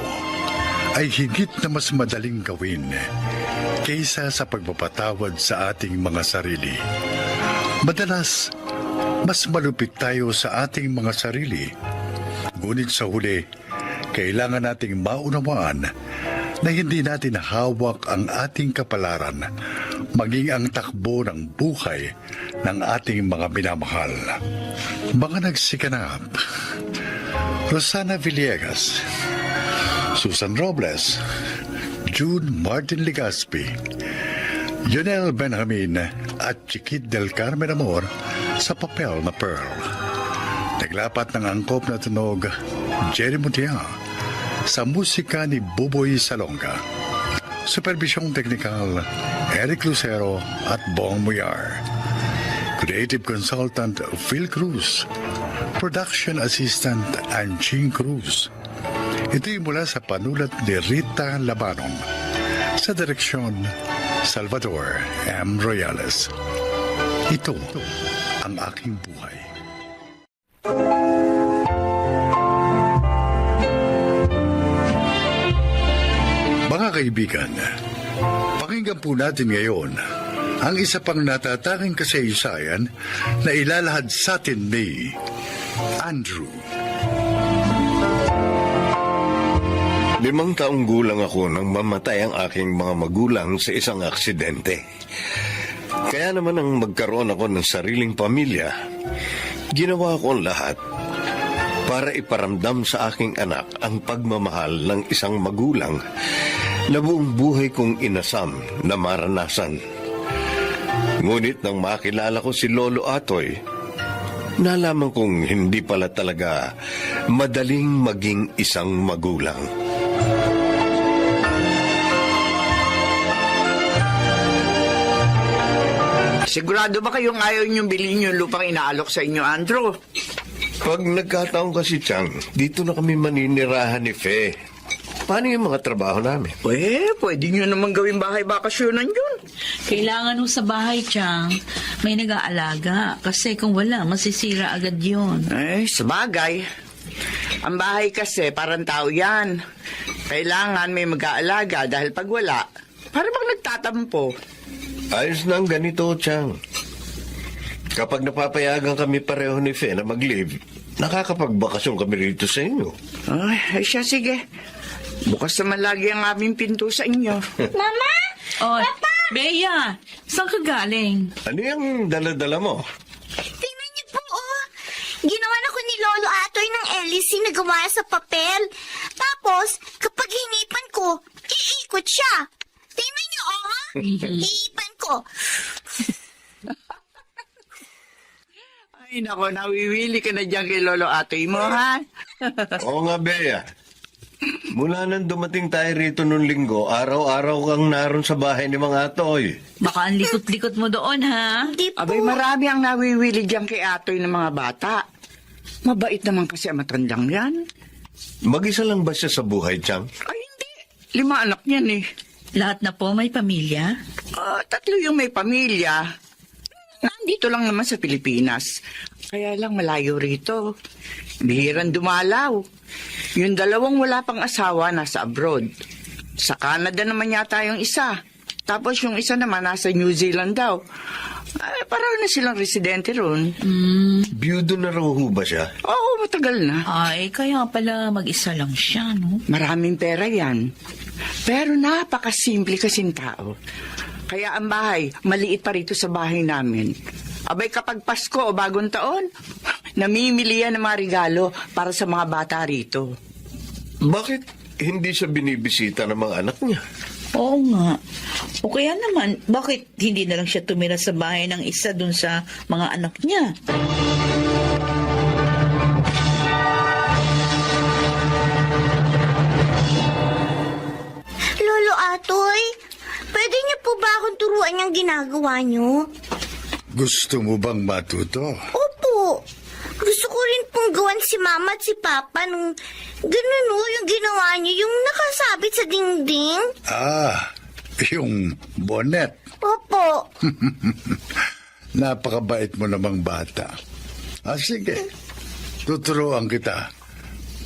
ay higit na mas madaling gawin kaysa sa pagpapatawad sa ating mga sarili. Madalas, mas malupit tayo sa ating mga sarili. Ngunit sa huli, kailangan nating maunawaan na hindi natin hawak ang ating kapalaran, maging ang takbo ng buhay ng ating mga minamahal. Mga nagsikanap, Rosana Villegas, Susan Robles, June Martin Legaspi, Yonel Benjamin at Chiquit del Carmen Amor sa papel na Pearl. Naglapat ng angkop na tunog Jerry Mutia sa musika ni Buboy Salonga. Supervisyong teknikal Eric Lucero at Bong Muyar. Creative Consultant Phil Cruz. Production Assistant Anching Cruz. Ito'y mula sa panulat ni Rita Labanong. Sa direksyon Salvador M. Royales. Ito ang aking buhay. Mga kaibigan, pakinggan po natin ngayon ang isa pang natatanging kasaysayan na ilalahad sa atin ni Andrew. 5 taong gulang ako nang mamatay ang aking mga magulang sa isang aksidente. Kaya naman nang magkaroon ako ng sariling pamilya, ginawa ko ang lahat para iparamdam sa aking anak ang pagmamahal ng isang magulang na buong buhay kong inasam na maranasan. Ngunit nang makilala ko si Lolo Atoy, nalaman kong hindi pala talaga madaling maging isang magulang. Sigurado ba kayong ayaw niyong bilhin yung lupang inaalok sa inyo, Andrew? Pag nagkataon kasi, Chang, dito na kami maninirahan ni Fe. Paano yung mga trabaho namin? Pwede nyo naman gawing bahay bakasyonan yun. Kailangan mo sa bahay, Chang. May nag-aalaga. Kasi kung wala, masisira agad yun. Sabagay. Ang bahay kasi, parang tao yan. Kailangan may mag-aalaga dahil pag wala, para bang nagtatampo. Ayos na ang ganito, Chang. Kapag napapayagan kami pareho ni Fe na mag-live, nakakapagbakasyon kami rito sa inyo. Ay, siya, sige. Bukas naman lagi ang aming pinto sa inyo. Mama! Oh, Bea, saan ka galing? Ano yung dala-dala mo? Tingnan niyo po, oh. Ginawa na ko ni Lolo Atoy ng LEC na gawa sa papel. Tapos, kapag hinipan ko, iikot siya. Tingnan niyo, oh, ha? Iipan ko. Ay, nako, nawiwili ka na dyan kay Lolo Atoy mo, ha? Oo nga, Bea. Mula nang dumating tayo rito nung linggo, araw-araw kang naroon sa bahay ni mga Atoy. Baka ang likot-likot mo doon, ha? Hindi po. Abay, marami ang nawiwili dyan kay Atoy ng mga bata. Mabait naman kasi ang matandang yan. Mag-isa lang ba siya sa buhay, Chang? Ay, hindi. 5 anak niyan, eh. Lahat na po may pamilya? 3 yung may pamilya. Nandito lang naman sa Pilipinas. Kaya lang malayo rito. Bihirang dumalaw. Yung 2 wala pang asawa nasa abroad. Sa Canada naman yata yung isa. Tapos yung isa naman nasa New Zealand daw. Ay, parang na silang residente ron. Biyudo na raw ho ba siya? Oo, matagal na. Ay, kaya pala mag-isa lang siya, no? Maraming pera yan. Pero napakasimple kasing tao. Kaya ang bahay, maliit pa rito sa bahay namin. Abay kapag Pasko o Bagong Taon, namimili yan ng mga regalo para sa mga bata rito. Bakit hindi siya binibisita ng mga anak niya? Oo nga. O kaya naman, bakit hindi na lang siya tumira sa bahay ng isa dun sa mga anak niya? Lolo Atoy, pwede niyo po ba akong turuan yung ginagawa niyo? Gusto mo bang matuto? Opo. Gusto ko rin pong gawan si Mama at si Papa nung ganun yung ginawa niyo, yung nakasabit sa dingding. Yung bonnet. Opo. Napakabait mo namang bata. Sige. Tuturuan kita.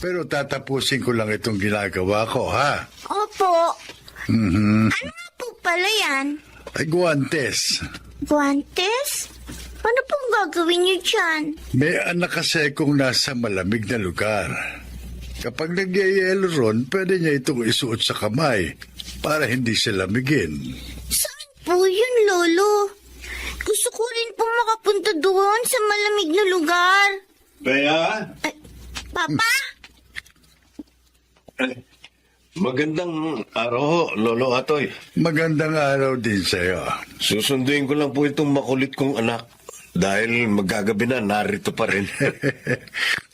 Pero tatapusin ko lang itong ginagawa ko, ha? Opo. Ano nga po pala yan? Ay, guwantes. Guantes? Ano pong gagawin niyo dyan? May anak kasi kung nasa malamig na lugar. Kapag nagyayelo ron, pwede niya itong isuot sa kamay para hindi siya lamigin. Saan po yun, Lolo? Gusto ko rin pong makapunta doon sa malamig na lugar. Bea? Papa? Magandang araw ho, Lolo Atoy. Magandang araw din sa'yo. Susunduin ko lang po itong makulit kong anak. Dahil magagabi na, narito pa rin.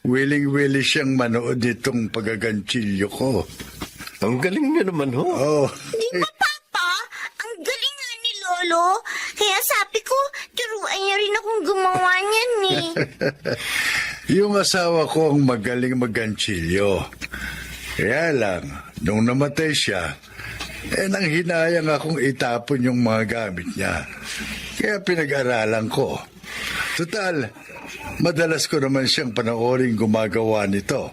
Willing-willing siyang manood itong pagagantsilyo ko. Ang galing niya naman, ho. Oh, Di ba, Papa? Ang galing nga ni Lolo. Kaya sabi ko, turuan niya rin akong gumawa niyan eh. yung asawa ko ang magaling magantsilyo. Kaya lang, nung namatay siya, nang hinayang akong itapon yung mga gamit niya. Kaya pinag-aralan ko. Total, madalas ko naman siyang panoorin gumagawa nito.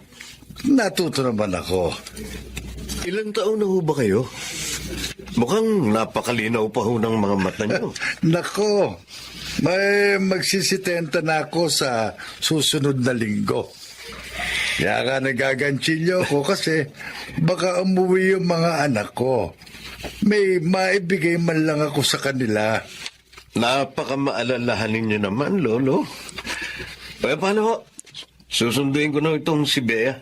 Natuto naman ako. Ilang taon na ho ba kayo? Mukhang napakalinaw pa ho ng mga mata niyo. Nako, may magsisitenta na ako sa susunod na linggo. Kaya nga nagagantsilyo ko kasi baka umuwi yung mga anak ko. May maibigay man lang ako sa kanila. Napakamaalalahanin niyo naman, Lolo. Eh, paano ho? Susunduin ko na itong si Bea.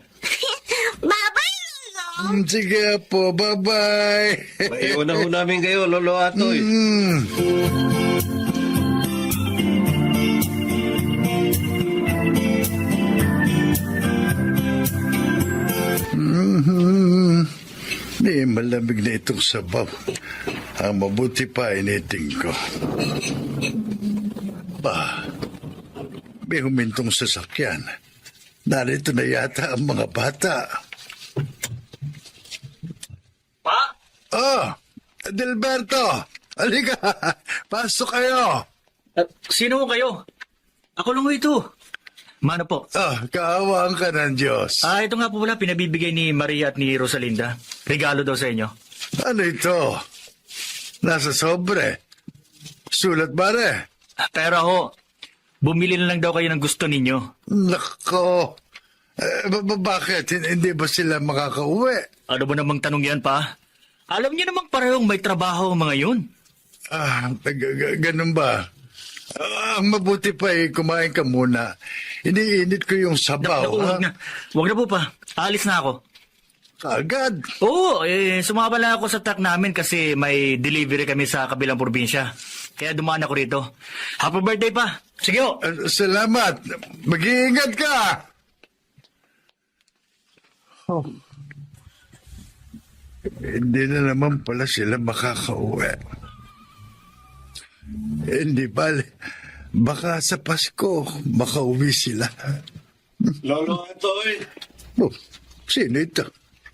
Bye-bye, Lolo. Sige po, bye-bye. Maiwan na ho namin kayo, Lolo Atoy. Di malamig na itong sabaw. Ang mabuti pa initing ko. May humintong sasakyan. Narito na yata ang mga bata. Pa? Oh, Delberto! Halika! Pasok kayo! Sino kayo? Ako lang ito. Mano po? Kaawaan ka ng Diyos. Ito nga po pala pinabibigay ni Maria at ni Rosalinda. Regalo daw sa inyo. Ano ito? Nasa sobre. Sulat bare. Pero ho, bumili na lang daw kayo ng gusto ninyo. Nako. Bakit? Hindi ba sila makakauwi? Ano ba namang tanong yan pa? Alam niyo namang parehong may trabaho ang mga yun. Ganun ba? Ang mabuti pa kumain ka muna. Iniinit ko yung sabaw. Huwag na po pa. Alis na ako. Agad? Oo, sumama lang ako sa truck namin kasi may delivery kami sa kabilang probinsya. Kaya dumaan ako rito. Happy birthday pa. Sige ho. Salamat. Mag-iingat ka. Hindi na naman pala sila makakauwi. Hindi bale. Baka sa Pasko makauwi sila. Lolo Atoy! Oh, sino ito?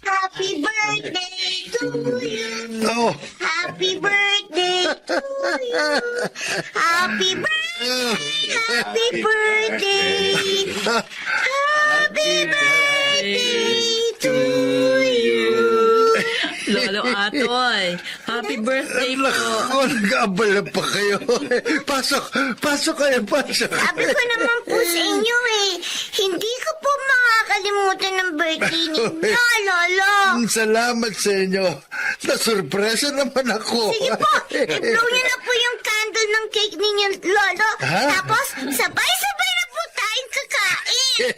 Happy birthday to you. Oh, Happy birthday to you. Happy birthday. Happy birthday. Happy birthday to you. Lolo Atoy, happy birthday po. Naku, nag-aabala pa kayo. Pasok kayo, pasok. Sabi ko naman po sa inyo hindi ko po makakalimutan ng birthday ninyo, Lolo. Salamat sa inyo. Nasurpresa naman ako. Sige po, i-blow niyo na po yung candle ng cake ninyo, Lolo. Ha? Tapos, sabay-sabay na po tayong kakain.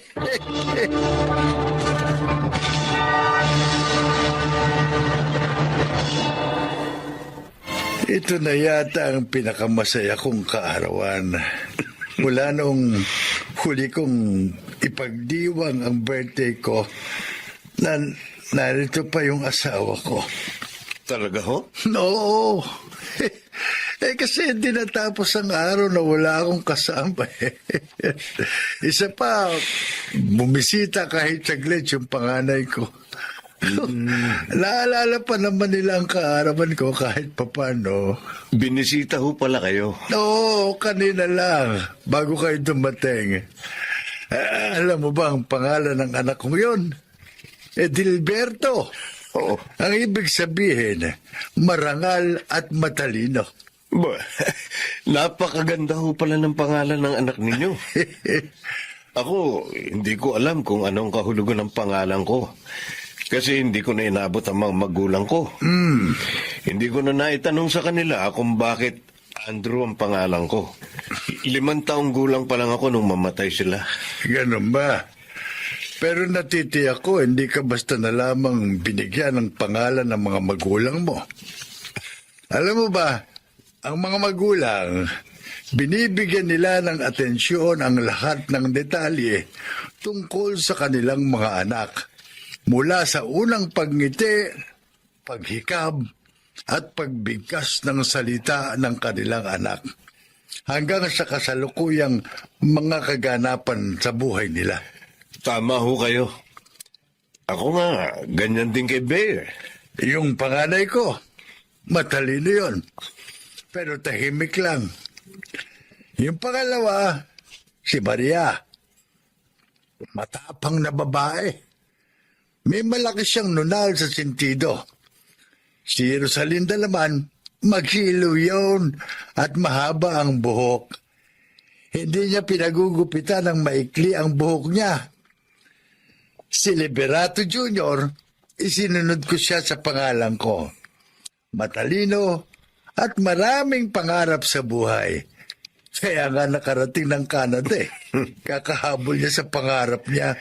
Ito na yata ang pinakamasaya kong kaarawan. Mula nung huli kong ipagdiwang ang birthday ko, narito pa yung asawa ko. Talaga ho? Oo. Kasi hindi natapos ang araw na wala akong kasama. Isa pa, bumisita kahit saglit yung panganay ko. Naalala pa naman nila ang kaarawan ko kahit papano. Binisita ho pala kayo. Oo, kanina lang, bago kayo dumating. Alam mo ba ang pangalan ng anak kong yun? Edilberto. Oo. Ang ibig sabihin, marangal at matalino. Napakaganda ho pala ng pangalan ng anak ninyo. Ako, hindi ko alam kung anong kahulugan ng pangalan ko. Kasi hindi ko na inabot ang mga magulang ko. Hindi ko na naitanong sa kanila kung bakit Andrew ang pangalan ko. 5 taong gulang pa lang ako nung mamatay sila. Ganun ba? Pero natitiyak ko, hindi ka basta na lamang binigyan ng pangalan ng mga magulang mo. Alam mo ba, ang mga magulang, binibigyan nila ng atensyon ang lahat ng detalye tungkol sa kanilang mga anak. Mula sa unang pagngiti, paghikab, at pagbigkas ng salita ng kanilang anak, hanggang sa kasalukuyang mga kaganapan sa buhay nila. Tama ho kayo. Ako nga, ganyan din kay Bear. Yung panganay ko, matalino yun, pero tahimik lang. Yung pangalawa, si Maria, matapang na babae. May malaki siyang nunal sa sentido. Si Rosalinda naman, maghilo yun at mahaba ang buhok. Hindi niya pinagugupitan ng maikli ang buhok niya. Si Liberato Jr., isinunod ko siya sa pangalan ko. Matalino at maraming pangarap sa buhay. Kaya nga nakarating ng Canada eh. Kakahabol niya sa pangarap niya.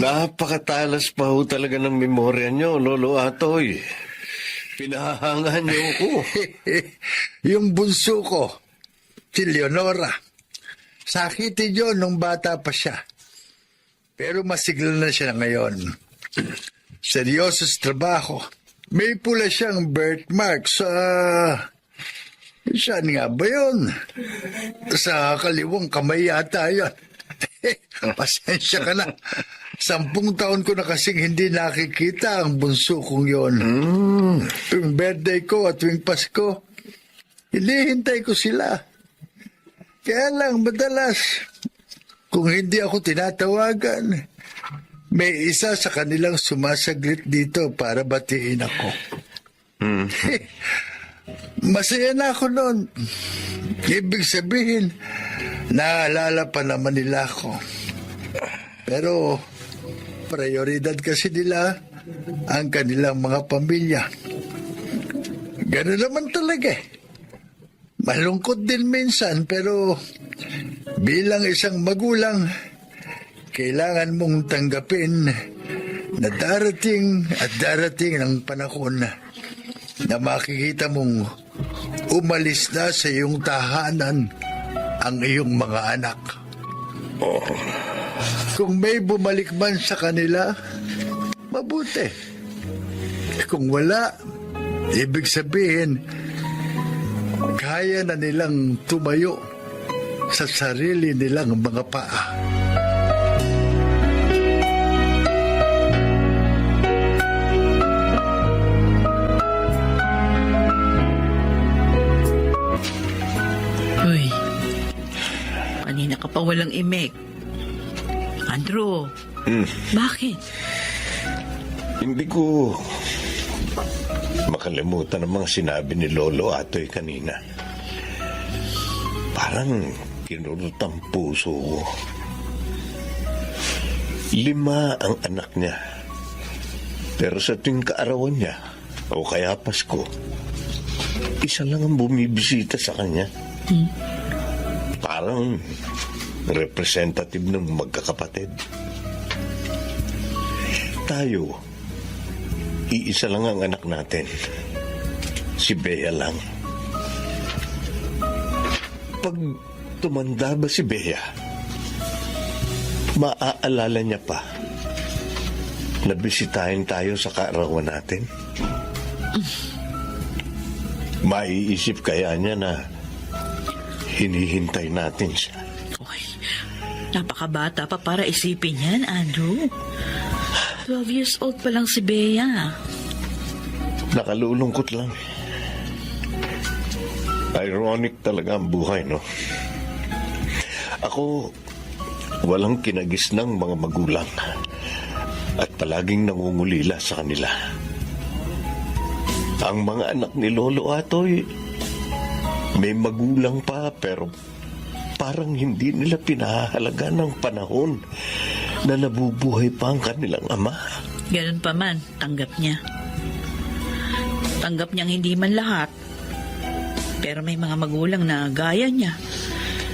Napakatalas pa ho talaga ng memorya nyo, Lolo Atoy. Pinahahangahan niyo ko. Yung bunso ko, si Leonora, sakitin yun nung bata pa siya. Pero masigla na siya ngayon. Seryoso sa trabaho. May pula siyang birthmark sa... Saan nga ba yun? Sa kaliwang kamay yata yun. Pasensya ka na. 10 taon ko na kasing hindi nakikita ang bunso kong yun. Tuwing birthday ko at tuwing Pasko, hinihintay ko sila. Kaya lang madalas, kung hindi ako tinatawagan, may isa sa kanilang sumasaglit dito para batiin ako. Masaya na ako noon. Ibig sabihin, naalala pa naman nila ako. Pero, prioridad kasi nila ang kanilang mga pamilya. Gano'n naman talaga eh. Malungkot din minsan, pero bilang isang magulang, kailangan mong tanggapin na darating at darating ang panahon na makikita mong umalis na sa iyong tahanan ang iyong mga anak. Kung may bumalik man sa kanila, mabuti. Kung wala, ibig sabihin, kaya na nilang tumayo sa sarili nilang mga paa. Uy, kanina ka pa walang imik. Andrew, bakit? Hindi ko makalimutan ang mga sinabi ni Lolo Atoy kanina. Parang kinurot ang puso ko. 5 ang anak niya. Pero sa tuwing kaarawan niya, o kaya Pasko, isa lang ang bumibisita sa kanya. Parang representative ng magkakapatid. Tayo, iisa lang ang anak natin. Si Bea lang. Pag tumanda ba si Bea, maaalala niya pa na bisitahin tayo sa kaarawan natin? Maiisip kaya niya na hinihintay natin siya? Uy, napakabata pa para isipin yan, Andrew. 12 years old pa lang si Bea. Nakalulungkot lang. Ironic talaga ang buhay, no? Ako, walang kinagis ng mga magulang at palaging nangungulila sa kanila. Ang mga anak ni Lolo Atoy, may magulang pa pero parang hindi nila pinahalaga ng panahon na nabubuhay pa ang kanilang ama. Ganun pa man, tanggap niya. Tanggap niyang hindi man lahat. Pero may mga magulang na gaya niya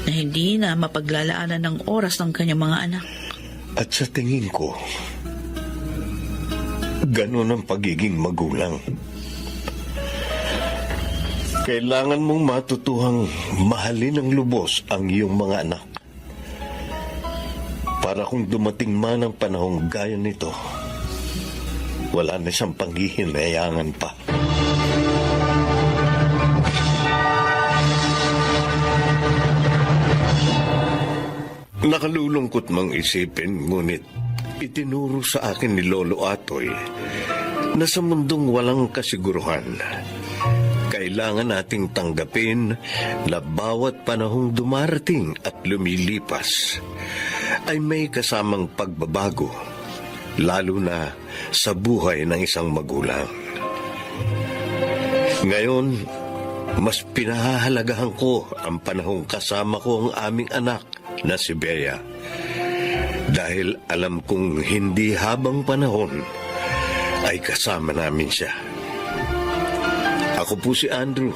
na hindi na mapaglalaanan ng oras ng kanyang mga anak. At sa tingin ko, ganun ang pagiging magulang. Kailangan mong matutuhang mahalin ng lubos ang iyong mga anak. Para kung dumating man ang panahong gaya nito, wala na siyang panghihinayangan pa. Nakalulungkot mang isipin, ngunit itinuro sa akin ni Lolo Atoy na sa mundong walang kasiguruhan, kailangan nating tanggapin na bawat panahong dumarating at lumilipas ay may kasamang pagbabago, lalo na sa buhay ng isang magulang. Ngayon, mas pinahahalagahan ko ang panahong kasama ko ang aming anak na si Bea, dahil alam kong hindi habang panahon ay kasama namin siya. Ako po si Andrew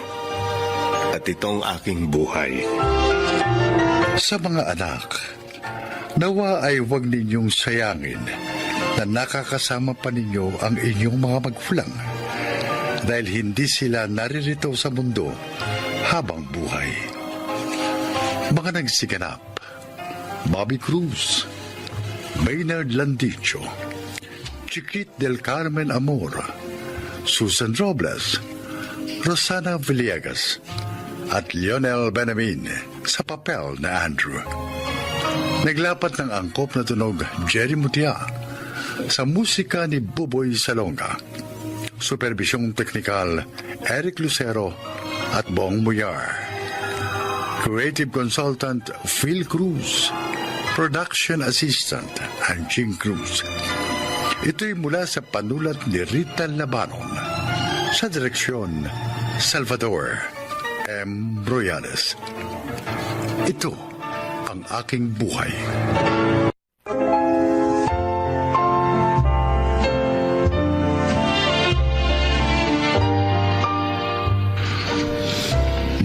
at itong aking buhay. Sa mga anak, nawa ay huwag ninyong sayangin na nakakasama pa ninyo ang inyong mga magulang dahil hindi sila naririto sa mundo habang buhay. Mga nagsiganap: Bobby Cruz, Maynard Landicho, Chiquit del Carmen Amor, Susan Robles, Rosana Villegas, at Lionel Benamin sa papel na Andrew. Naglapat ng angkop na tunog Jerry Mutia, sa musika ni Buboy Salonga. Supervisyong teknikal Eric Lucero at Bong Muyar. Creative Consultant Phil Cruz. Production Assistant Anjing Cruz. Ito'y mula sa panulat ni Rita Labanon. Sa direksyon, Salvador M. Broyales. Ito ang aking buhay.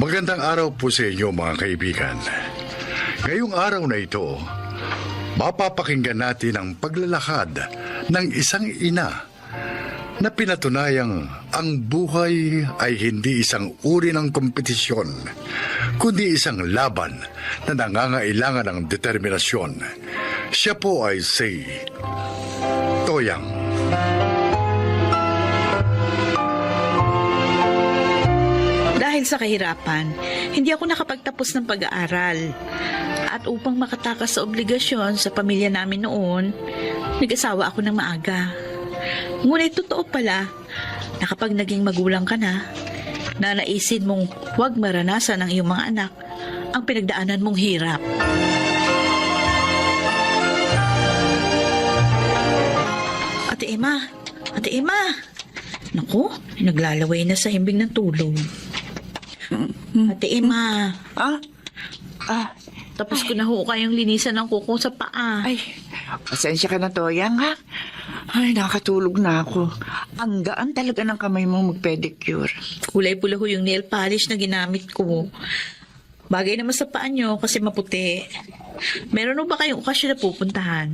Magandang araw po sa inyo mga kaibigan. Ngayong araw na ito, mapapakinggan natin ang paglalakad ng isang ina na pinatunayang ang buhay ay hindi isang uri ng kompetisyon, kundi isang laban na nangangailangan ng determinasyon. Siya po ay si Toyang. Dahil sa kahirapan, hindi ako nakapagtapos ng pag-aaral. At upang makatakas sa obligasyon sa pamilya namin noon, nag-asawa ako ng maaga. Ngunit totoo pala na kapag naging magulang ka na, nanaisin mong huwag maranasan ng iyong mga anak ang pinagdaanan mong hirap. Ate Emma! Naku, naglalaway na sa himbing ng tulog. Ate Emma! Tapos ko na ho kayong linisan ng kuko sa paa. Ay, pasensya ka na, Toyang, ha? Ay, nakatulog na ako. Ang gaan talaga ng kamay mo mag-pedicure. Kulay pula ho yung nail polish na ginamit ko. Bagay naman sa paa nyo kasi maputi. Meron ho ba kayong okasyon na pupuntahan?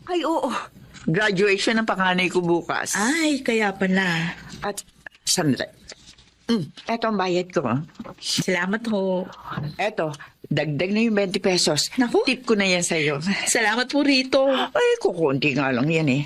Ay, oo. Graduation ng panganay ko bukas. Ay, kaya pala. At, sandali. Eto ang bayad ko. Salamat ho. Eto, dagdag na yung 20 pesos. Naku. Tip ko na yan sa'yo. Salamat po rito. Ay, kukunti nga lang yan eh.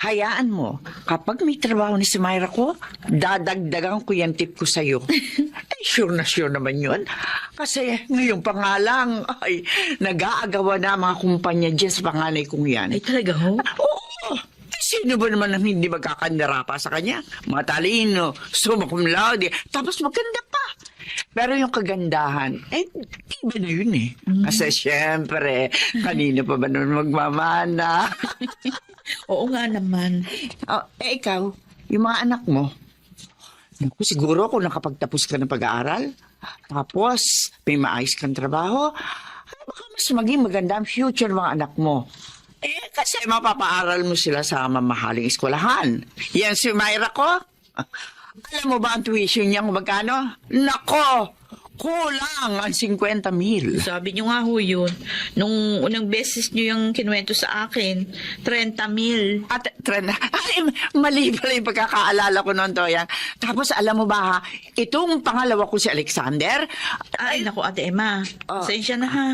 Hayaan mo, kapag may trabaho ni si Myra ko, dadagdagan ko yan tip ko sa'yo. Ay, sure na sure naman yun. Kasi ngayon pa nga lang, ay, nag-aagawa na mga kumpanya dyan sa panganay kong yan. Ay, talaga ho? Oo. Sino ba naman ang hindi magkakandara pa sa kanya? Matalino, summa cum laude, tapos maganda pa. Pero yung kagandahan, iba na yun eh. Kasi syempre, kanina pa ba nun magmamana? Oo nga naman. Ikaw, yung mga anak mo, naku, siguro kung nakapagtapos ka ng pag-aaral, tapos may maayos kang trabaho, baka mas maging maganda ang future ng mga anak mo. Kasi mapapaaral mo sila sa mamahaling eskwelahan. Yan si Myra ko. Alam mo ba ang tuition niya kung magkano? Nako! Kulang ang 50,000. Sabi niyo nga ho yun. Nung unang beses niyo yung kinuwento sa akin, 30,000. At trend, ay, mali pala yung pagkakaalala ko noon, Toyang. Tapos alam mo ba ha, itong pangalawa ko si Alexander, Ay, naku, Ate Emma. Pasensya na ha.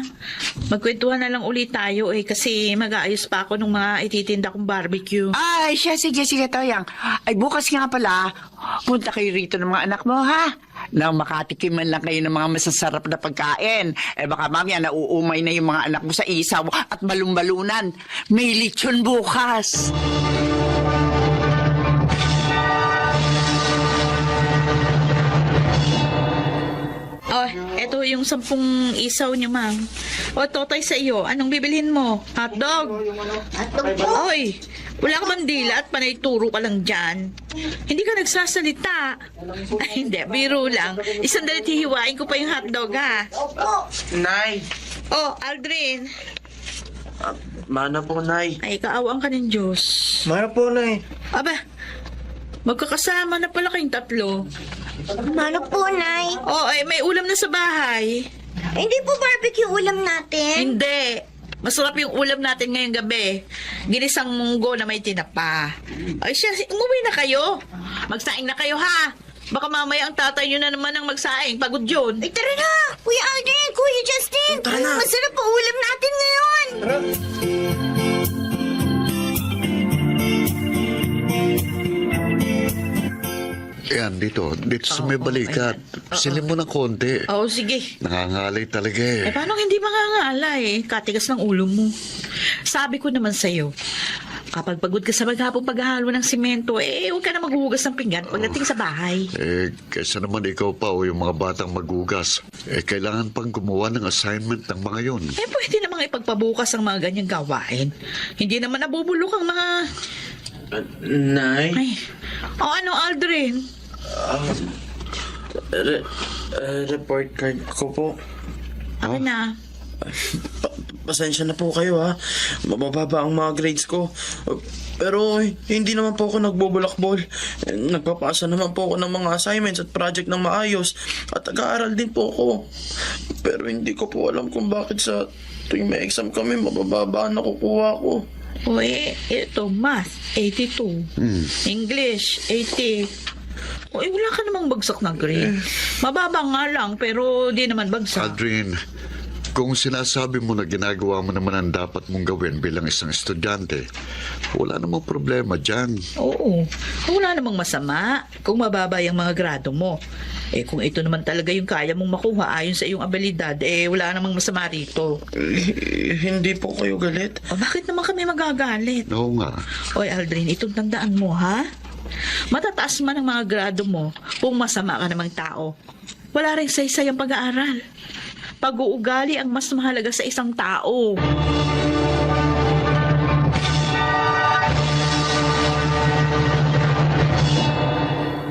Magkwentuhan na lang ulit tayo kasi mag-aayos pa ako ng mga ititinda kong barbecue. ay, siya, sige, Toyang. Ay, bukas nga pala, punta kayo rito ng mga anak mo, ha? Nang makatikim man lang kayo ng mga masasarap na pagkain. Eh baka mamaya nauumay na yung mga anak mo sa isaw at balumbalunan. May lechon bukas. Oh, eto yung 10 isaw niyo, ma'am. O, Totoy sa iyo, anong bibilhin mo? Hotdog? Hotdog po. Oy, wala ka bang dila at panay turo ka lang dyan? Hindi ka nagsasalita. Ay, hindi, biro lang. Isang dalit hihiwain ko pa yung hotdog, ha? Opo. Nay! Oh, Aldrin. Mana po, Nay. Ay, kaawaan ka ng Diyos. Mana po, Nay. Aba, magkakasama na pala kayong tatlo. Ano po, Nay? Oh, ay, may ulam na sa bahay. Hindi po barbecue ulam natin. Hindi. Masarap yung ulam natin ngayong gabi. Ginisang munggo na may tinapa. Ay siya, umuwi na kayo. Magsaing na kayo, ha? Baka mamaya ang tatay nyo na naman ang magsaing. Pagod yun. Ay, tara na! Kuya Aldrin, Kuya Justin! Tara na. Masarap po ulam natin ngayon! Yan, dito sa may balikat. Silin mo ng konti. Oo, sige. Nangangalay talaga eh. Eh, paano hindi mangangala eh? Katigas ng ulo mo. Sabi ko naman sa'yo, kapag pagod ka sa maghapong paghahalo ng simento, huwag ka na maghuhugas ng pinggan pagdating sa bahay. Kaysa naman ikaw pa o yung mga batang magugas. Kailangan pang gumawa ng assignment ng mga yon. Pwede namang ipagpabukas ang mga ganyang gawain. Hindi naman nabubulok ang mga... Nay? Ay, ano, Aldrin? Report card ko po. Akin na. Pasensya na po kayo ha. Mabababa ang mga grades ko. Pero hindi naman po ako nagbubulakbol. Nagpapasa naman po ako ng mga assignments at project ng maayos. At nag-aaral din po ako. Pero hindi ko po alam kung bakit sa tuwing may exam kami, mabababa ang nakukuha ko. O ito, math, 82. English, 80. Wala ka namang bagsak na grade. Mababa nga lang, pero di naman bagsak. Aldrin, kung sinasabi mo na ginagawa mo naman ang dapat mong gawin bilang isang estudyante, wala namang problema dyan. Oo, wala namang masama kung mababa yung mga grado mo. Kung ito naman talaga yung kaya mong makuha ayon sa iyong abilidad, wala namang masama rito. Hindi po kayo galit. Bakit naman kami magagalit? Oo nga. Oy, Aldrin, itong tandaan mo, ha? Matataas man ang mga grado mo kung masama ka namang tao. Wala rin saysay ang pag-aaral. Pag-uugali ang mas mahalaga sa isang tao.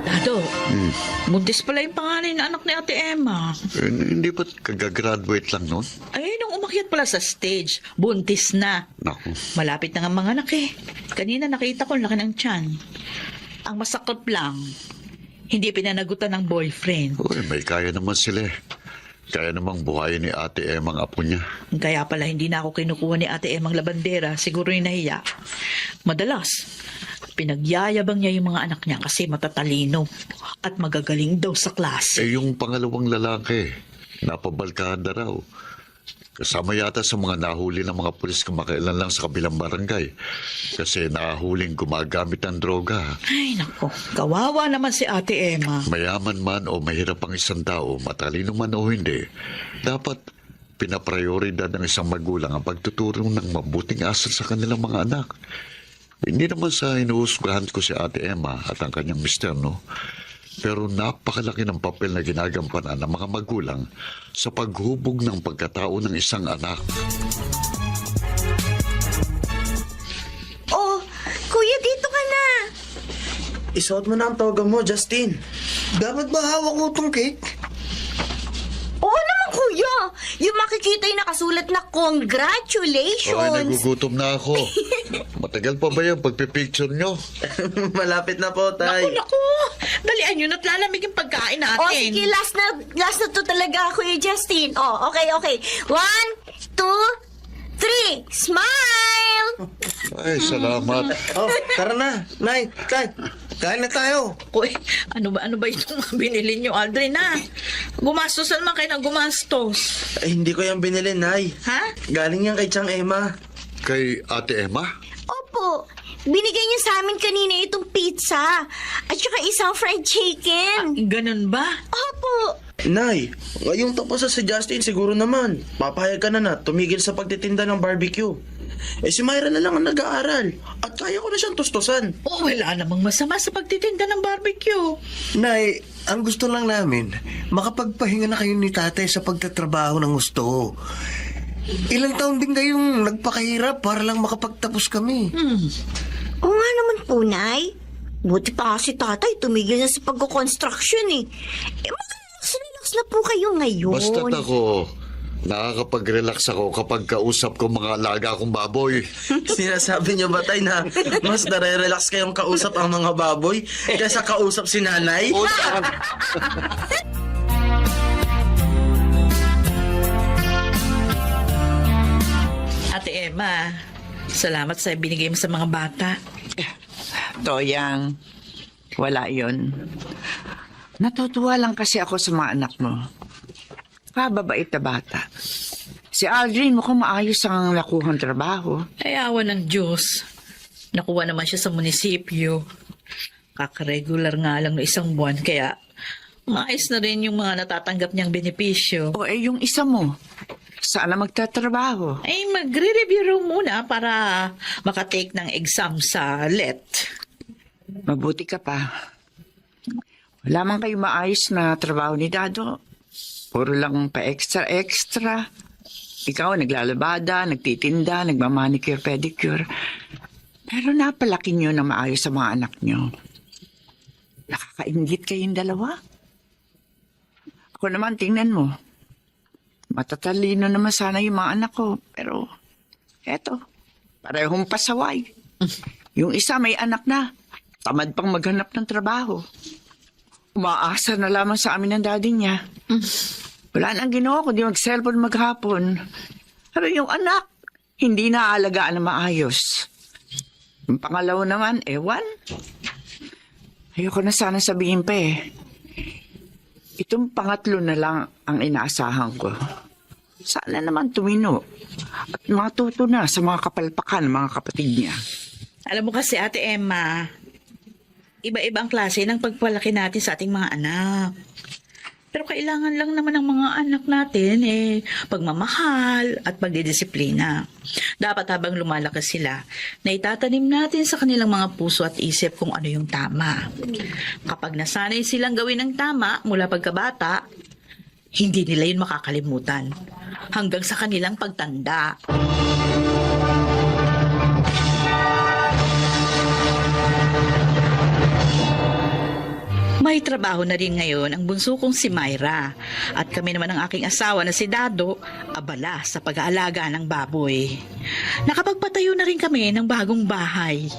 Dado, buntis pala yung panganay na anak ni Ate Emma. Hindi ba't kagagraduate lang nun? Ay, nung umakyat pala sa stage, buntis na. Naku. Malapit na nga mga anak eh. Kanina nakita ko ang laki ng tiyan. Ang masakot lang, hindi pinanagutan ng boyfriend. Uy, may kaya naman sila eh. Kaya namang buhayin ni Ate Emma ang apo niya. Kaya pala hindi na ako kinukuha ni Ate Emang labandera, siguro yung nahiya. Madalas, pinagyayabang niya yung mga anak niya kasi matatalino at magagaling daw sa klase. Yung pangalawang lalaki, napabalkahan na raw. Kasama yata sa mga nahuli ng mga pulis kamakailan lang sa kabilang barangay. Kasi nahuling gumagamit ng droga. Ay, nako, kawawa naman si Ate Emma. Mayaman man o mahirap ang isang tao, matalino man o hindi, dapat pinaprioridad ng isang magulang ang pagtuturo ng mabuting asal sa kanilang mga anak. Hindi naman sa inuusgahan ko si Ate Emma at ang kanyang mister, no? Pero napakalaki ng papel na ginagampanan ng mga magulang sa paghubog ng pagkatao ng isang anak. Oh, Kuya, dito ka na. Isuot mo na ang toga mo, Justin. Dapat ba hawak mo itong cake? Oo naman, Kuya, yung makikita yung nakasulat na congratulations. Okay, nagugutom na ako. Matagal pa ba yung pagpipicture nyo? Malapit na po, Tay. Naku, dalian nyo na't lalamig yung pagkain natin. O sige, last na to talaga, Kuya Justin. O, okay. 1, 2, 3, smile! Ay, salamat. Oh, tara na. Nay, Tay, kain na tayo. Uy, ano ba itong mga binili nyo, Aldrin, ha? Gumastos na naman kayo ng gumastos. Ay, hindi ko yan binili, Nay. Ha? Galing yan kay Chang Emma. Kay Ate Emma? Opo, binigay niya sa amin kanina itong pizza at saka isang fried chicken. Ganun ba? Opo. Nay, ngayong tapos sa si Justin, siguro naman. Papayag ka na tumigil sa pagtitinda ng barbecue. Eh si Myra na lang ang nag-aaral. At kaya ko na siyang tustusan. Oh, wala namang masama sa pagtitinda ng barbecue. Nay, ang gusto lang namin, makapagpahinga na kayo ni tatay sa pagtatrabaho ng gusto. Ilang taon din kayong nagpakahirap para lang makapagtapos kami. Oo nga naman po, Nay. Buti pa kasi tatay tumigil na sa pagko-construction eh. Relax na po kayo ngayon. Basta't ako, nakakapag-relax ako kapag kausap ko mga alaga kong baboy. Sinasabi niyo ba, Tay, na mas nare-relax kayong kausap ang mga baboy kaysa kausap si nanay? Ate Emma, salamat sa binigay mo sa mga bata. Toyang, wala yon. Natutuwa lang kasi ako sa mga anak mo. Kababait na bata. Si Aldrin mukhang maayos ang nakuhang trabaho. Ay, awa ng Diyos. Nakuha naman siya sa munisipyo. Kakaregular nga lang no isang buwan, kaya maayos na rin yung mga natatanggap niyang benepisyo. O yung isa mo, saan na magtatrabaho? Ay, magre-review raw muna para makatake ng exam sa LET. Mabuti ka pa. Wala man kayo maayos na trabaho ni Dado. Puro lang pa-extra. Ikaw naglalabada, nagtitinda, nagmamanicure, pedicure. Pero napalaki niyo na maayos sa mga anak niyo. Nakakaingit kayong dalawa. Ako naman, tingnan mo. Matatalino naman sana yung mga anak ko. Pero, eto, parehong pasaway. Yung isa may anak na. Tamad pang maghanap ng trabaho. Umaasa na lamang sa amin ng daddy niya. Wala nang ginawa kundi mag-cellphone maghapon. Pero yung anak, hindi naaalagaan na maayos. Yung pangalawa naman, ewan. Ayoko na sana sabihin pa eh. Itong pangatlo na lang ang inaasahan ko. Sana naman tumino. At matuto na sa mga kapalpakan ng mga kapatid niya. Alam mo kasi, Ate Emma, iba-ibang klase ng pagpalaki natin sa ating mga anak. Pero kailangan lang naman ng mga anak natin pagmamahal at pagdidisiplina. Dapat habang lumalaki sila, na itatanim natin sa kanilang mga puso at isip kung ano yung tama. Kapag nasanay silang gawin ng tama mula pagkabata, hindi nila yun makakalimutan hanggang sa kanilang pagtanda. May trabaho na rin ngayon ang bunso kong si Myra at kami naman ang aking asawa na si Dado abala sa pag-aalaga ng baboy. Nakapagpatayo na rin kami ng bagong bahay.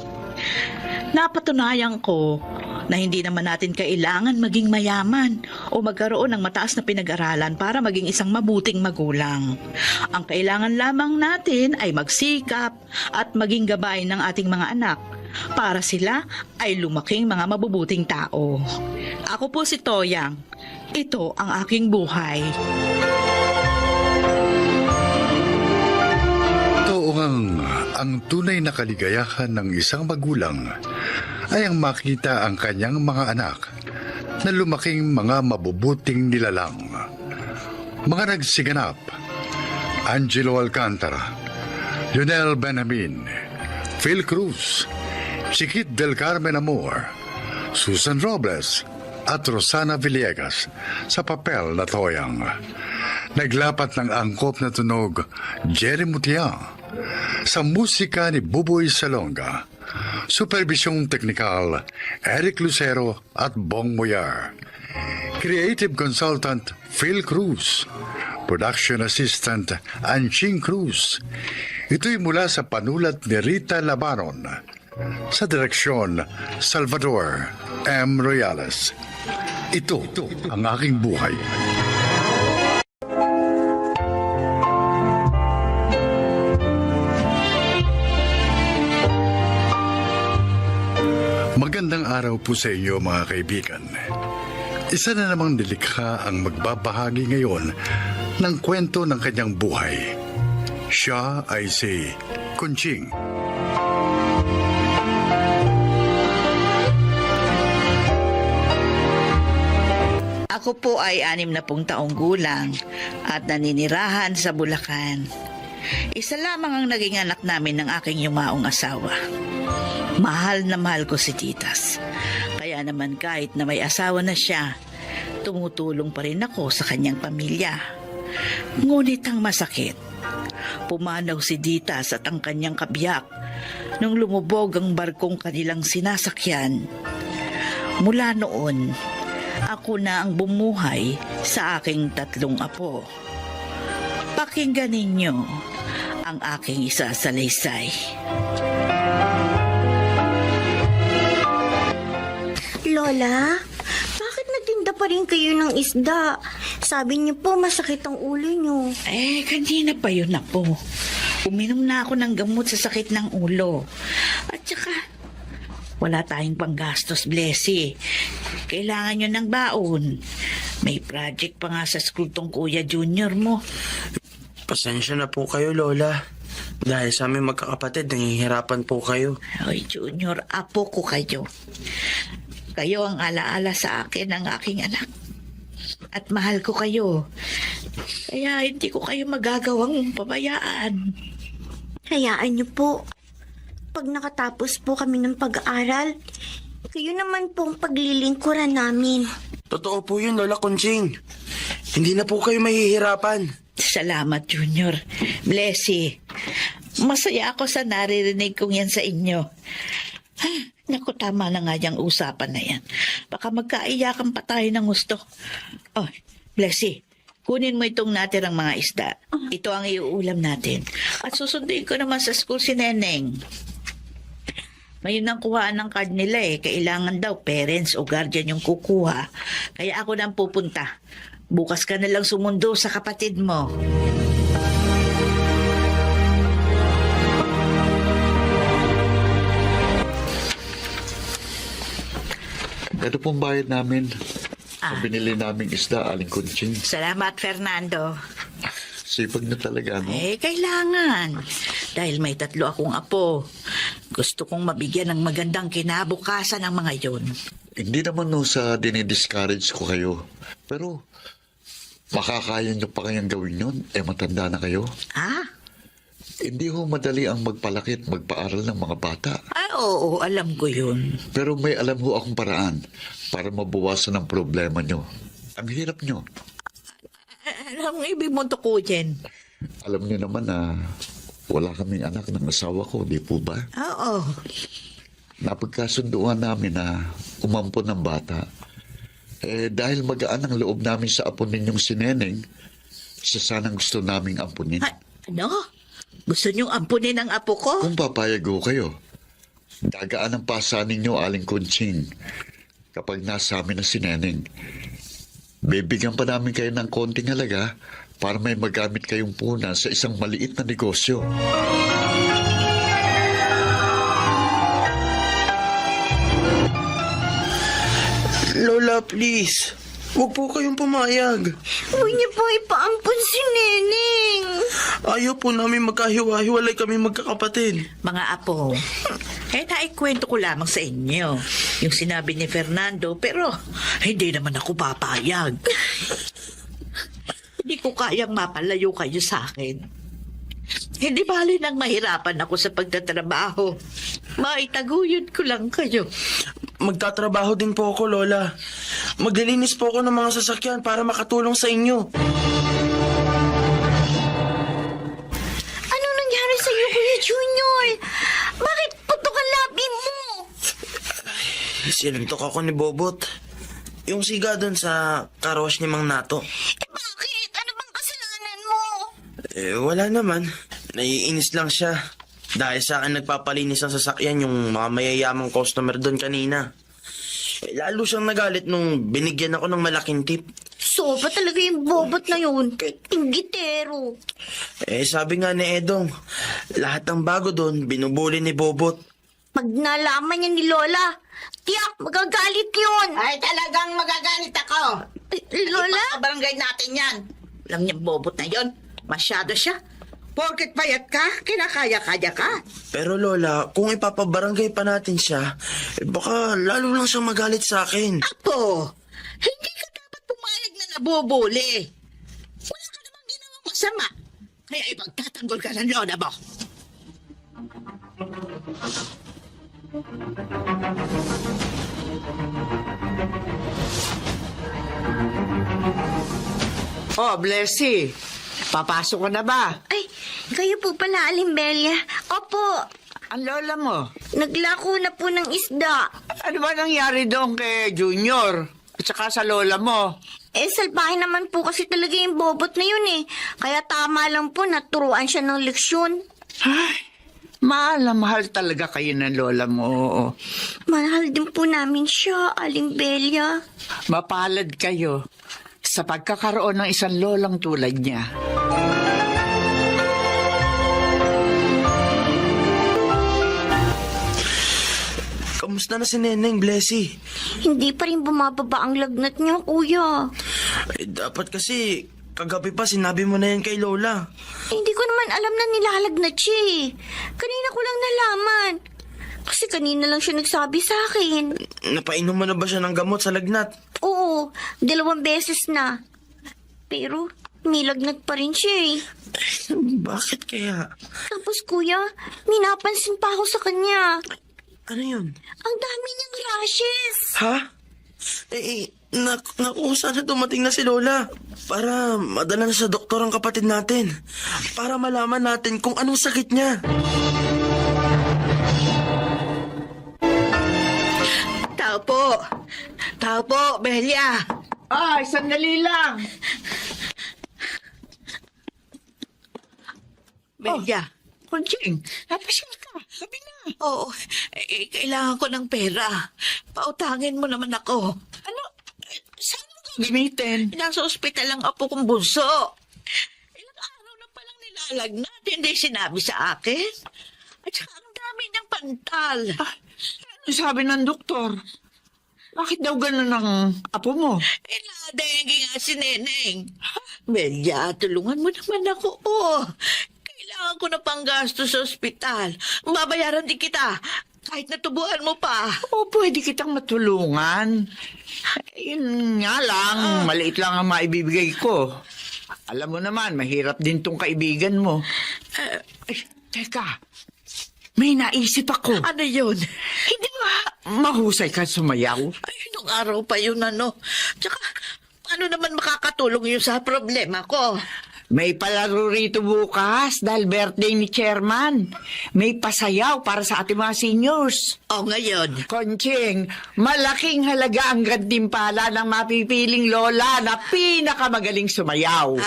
Napatunayan ko na hindi naman natin kailangan maging mayaman o magkaroon ng mataas na pinag-aralan para maging isang mabuting magulang. Ang kailangan lamang natin ay magsikap at maging gabay ng ating mga anak para sila ay lumaking mga mabubuting tao. Ako po si Toyang. Ito ang aking buhay. Ang tunay na kaligayahan ng isang magulang ay ang makita ang kanyang mga anak na lumaking mga mabubuting nilalang. Mga nagsiganap: Angelo Alcantara, Lionel Benjamin, Phil Cruz, Chiquit del Carmen Amor, Susan Robles at Rosana Villegas sa papel na Toyang. Naglapat ng angkop na tunog Jerry Mutiang. Sa musika ni Buboy Salonga. Supervisyong teknikal Eric Lucero at Bong Moyar. Creative consultant Phil Cruz. Production Assistant Anching Cruz. Ito'y mula sa panulat ni Rita Labaron. Sa direksyon, Salvador M. Royales. Ito ang aking buhay. Magandang araw po sa inyo mga kaibigan. Isa na namang nilikha ang magbabahagi ngayon ng kwento ng kanyang buhay. Siya ay si Kunching. Ako po ay 60 taong gulang at naninirahan sa Bulacan. Isa lamang ang naging anak namin ng aking yumaong asawa. Mahal na mahal ko si Titas. Kaya naman kahit na may asawa na siya, tumutulong pa rin ako sa kanyang pamilya. Ngunit ang masakit, pumanaw si Titas at ang kanyang kabiyak nung lumubog ang barkong kanilang sinasakyan. Mula noon, ako na ang bumuhay sa aking 3 apo. Pakinggan ninyo ang aking isasalaysay. Lola, bakit nagtinda pa rin kayo ng isda? Sabi niyo po masakit ang ulo niyo. Kanina pa yun na po. Uminom na ako ng gamot sa sakit ng ulo. At saka, wala tayong panggastos, Blessy. Kailangan nyo ng baon. May project pa nga sa school tong Kuya Junior mo. Pasensya na po kayo, Lola. Dahil sa aming magkakapatid, nangihirapan po kayo. Oy, Junior, apo ko kayo. Kayo ang alaala sa akin ng aking anak. At mahal ko kayo. Kaya hindi ko kayo magagawang pabayaan. Hayaan niyo po. Pag nakatapos po kami ng pag-aaral, kayo naman po ang paglilingkuran namin. Totoo po yun, Lola Kunching. Hindi na po kayo mahihirapan. Salamat, Junior. Blessy. Masaya ako sa naririnig kong yan sa inyo. Naku, tama na nga yung usapan na yan. Baka magkaiyakan pa tayo ng gusto. Oh, Blessy, kunin mo itong natirang mga isda. Ito ang iuulam natin. At susunduin ko naman sa school si Neneng. Ngayon ang kuhaan ng card nila Kailangan daw parents o guardian yung kukuha. Kaya ako nang pupunta. Bukas ka na lang sumundo sa kapatid mo. Ito pong bayad namin. Sa binili naming isda, Aling Kunching. Salamat, Fernando. Sipag na talaga, no? Kailangan. Dahil may 3 akong apo. Gusto kong mabigyan ng magandang kinabukasan ng mga yon. Hindi naman no sa dinidiscourage ko kayo. Pero, makakaya nyo pa kayang gawin yun? Matanda na kayo. Hindi ho madali ang magpalaki at magpaaral ng mga bata. Oo, alam ko yun. Pero may alam ho akong paraan para mabawasan ang problema nyo. Ang hirap nyo. Anong ibig mo tukuyin? Alam nyo naman na wala kaming anak ng asawa ko, di po ba? Oo. Napagkasunduan namin na umampon ng bata. Dahil magaan ang loob namin sa apo ninyong si Neneng, sanang gusto naming ampunin. Ano? Gusto niyong ampunin ang apo ko? Kung papayag ho kayo, dagaan ang pasa ninyo, Aling Kunching. Kapag nasa amin na si Neneng, bibigyan pa namin kayo ng konting halaga para may magamit kayong punan sa isang maliit na negosyo. Lola, please. Huwag po kayong pumayag. Huwag niyo po ipaampun si Neneng. Ayaw po namin magkahiwa-hiwalay kami magkakapatid. Mga apo, naikwento ko lamang sa inyo yung sinabi ni Fernando, pero hindi naman ako papayag. Hindi ko kayang mapalayo kayo sa akin. Hindi bali nang mahirapan ako sa pagtatrabaho. Maitaguyod ko lang kayo. Magtatrabaho din po ako, Lola. Maglilinis po ako ng mga sasakyan para makatulong sa inyo. Ano nangyari sa iyo, Kuya Junior? Bakit putok ang labi mo? Sinuntok ako ni Bobot. Yung siga doon sa car wash ni Mang Nato. Bakit? Ano bang kasalanan Wala naman. Naiinis lang siya. Dahil sa akin nagpapalinis ng sasakyan yung mga mayayamang customer doon kanina. Lalo siyang nagalit nung binigyan ako ng malaking tip. Soba talaga yung bobot na yun. Tinggitero. Sabi nga ni Edong, lahat ng bago doon, binubuli ni Bobot. Pag nalaman niya ni Lola, tiyak, magagalit yun. Ay, talagang magagalit ako. Lola? Barangay natin yan. Alam niya, bobot na yon. Masyado siya. Porket payat ka, kinakaya-kaya ka. Pero Lola, kung ipapabarangay pa natin siya, baka lalo lang siyang magalit sa akin. Apo, hindi ka dapat pumayag na nabubuli. Wala ka namang ginawang masama. Kaya ipagtatanggol ka ng lola mo. Oh, Blessy. Papasok ka na ba? Ay, kayo po pala, Alimbelia. Opo, Ang lola mo. naglako na po ng isda. Ano ba nangyari doon kay Junior? At saka sa lola mo? Salbahe naman po kasi talaga yung bobot na yun eh. Kaya tama lang po, naturuan siya ng leksyon. Ay, mahal na mahal talaga kayo ng lola mo. Mahal din po namin siya, Alimbelia. Mapalad kayo sa pagkakaroon ng isang lolang tulad niya. Kamusta na si Neneng, Blessy? Hindi pa rin bumababa ang lagnat niya, kuya. Dapat kasi, kagabi pa sinabi mo na yan kay Lola. Hindi ko naman alam na nilalagnat siya eh. Kanina ko lang nalaman. Kasi kanina lang siya nagsabi sa akin. Napainom mo na ba siya ng gamot sa lagnat? Oo, 2 beses na. Pero may lagnat pa rin siya eh. Bakit kaya? Tapos kuya, may napansin pa ako sa kanya. Ano yun? Ang dami niyang rashes. Ha? Naku, sana dumating na si Lola. Para madala na sa doktor ang kapatid natin. Para malaman natin kung anong sakit niya. Tao po. Tao po, Belia. Ay, sandali lang. Belia. Kunching, napasyal ka. Sabi na. Oo, kailangan ko ng pera. Pautangin mo naman ako. Ano? Saan mo gagamitin? Nasa ospital ang apo kong bunso. Ilang araw na palang nilalagnat, hindi sinabi sa akin. At saka ang dami niyang pantal. Ano sabi ng doktor? Bakit daw ganun ang apo mo? Dengue nga si Neneng. Belia, tulungan mo naman ako. Kailangan ko na pang gasto sa ospital. Babayaran din kita. Kahit natubuan mo pa. O, pwede kitang matulungan. Yun nga lang, maliit lang ang maibibigay ko. Alam mo naman, mahirap din tong kaibigan mo. Ay, teka, may naisip ako. Ano yun? Hindi ba mahusay ka sumayaw? Ay, nung araw pa yun Tsaka, paano naman makakatulong yun sa problema ko? May palaro rito bukas dahil birthday ni Chairman. May pasayaw para sa ating mga seniors. Ngayon? Konching, malaking halaga ang gantimpala ng mapipiling lola na pinakamagaling sumayaw.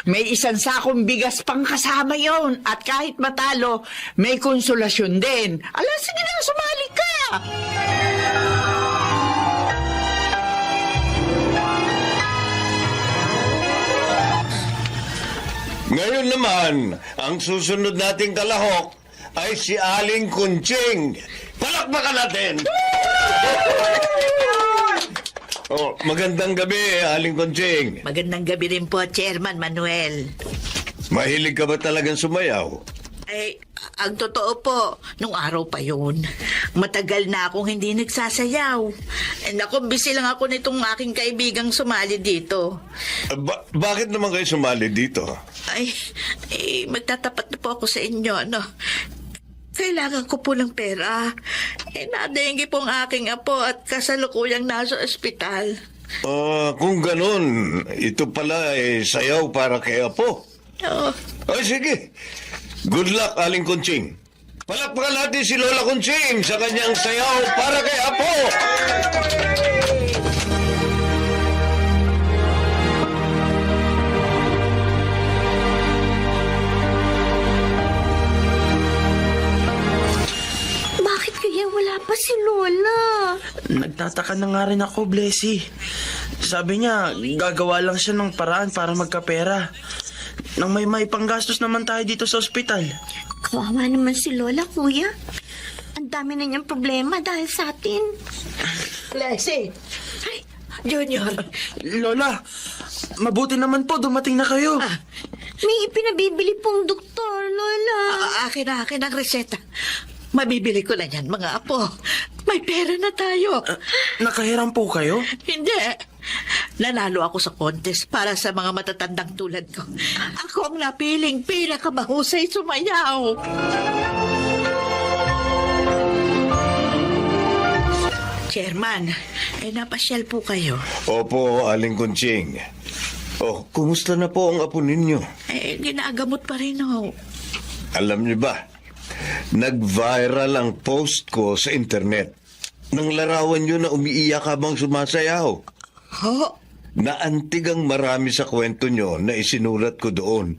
May isang sakong bigas pang kasama yon at kahit matalo, may konsolasyon din. Sige na, sumali ka! Ngayon naman, ang susunod nating kalahok ay si Aling Kunching. Palakpakan natin! Magandang gabi, Aling Kunching. Magandang gabi rin po, Chairman Manuel. Mahilig ka ba talagang sumayaw? Ang totoo po, nung araw pa yun, matagal na akong hindi nagsasayaw. Nakumbisi lang ako nitong aking kaibigang sumali dito. Bakit naman kayo sumali dito? Magtatapat na po ako sa inyo, Kailangan ko po ng pera. Nadengge po ang aking apo at kasalukuyang nasa ospital. Kung ganun, ito pala ay sayaw para kay Apo. Sige. Good luck, Aling Kunching. Palakpakan natin si Lola Kunching sa kanyang sayaw para kay Apo. Nagtataka na nga rin ako, Blessy. Sabi niya, gagawa lang siya ng paraan para magkapera. Nang may panggastos naman tayo dito sa ospital. Kawawa naman si Lola, kuya. Ang dami na niyang problema dahil sa atin. Leslie! Junior! Lola, mabuti naman po dumating na kayo. May ipinabibili pong doktor, Lola. Akin ang reseta. Mabibili ko na yan, mga apo. May pera na tayo. Nakahiram po kayo? Hindi. Nanalo ako sa contest para sa mga matatandang tulad ko. Ako ang napiling pinakamahusay sumayaw. Chairman, napasyal po kayo. Opo, Aling Kunching. Oh, kumusta na po ang apo ninyo? Ginagamot pa rin ako. Alam niyo ba, nag-viral ang post ko sa internet. Nang larawan niyo na umiiyak habang sumasayaw. Naantig ang marami sa kwento niyo na isinulat ko doon.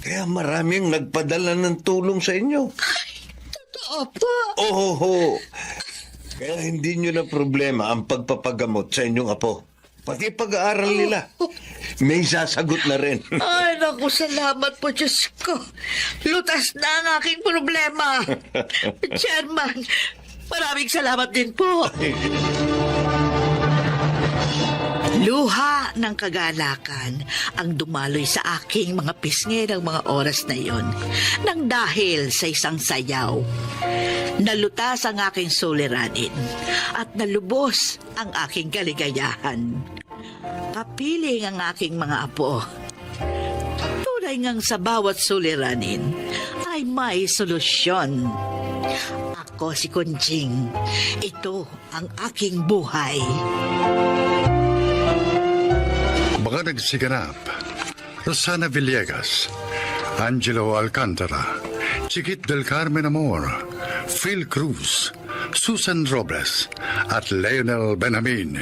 Kaya maraming nagpadala ng tulong sa inyo. Totoo po. Oho. Kaya hindi niyo na problema ang pagpapagamot sa inyong apo. Pati pag-aaral nila. May sasagot na rin. Ay, naku, salamat po, Diyos ko. Lutas na ang aking problema. Chairman, maraming salamat din po. Luha ng kagalakan ang dumaloy sa aking mga pisngi ng mga oras na iyon nang dahil sa isang sayaw. Nalutas ang aking suliranin at nalubos ang aking kaligayahan. Kapiling ang aking mga apo. Tunay ngang sa bawat suliranin ay may solusyon. Ako si Kunching. Ito ang aking buhay. Mga nagsiganap, Rosana Villegas, Angelo Alcantara, Chiquit del Carmen Amor, Phil Cruz, Susan Robles, at Leonel Benjamin.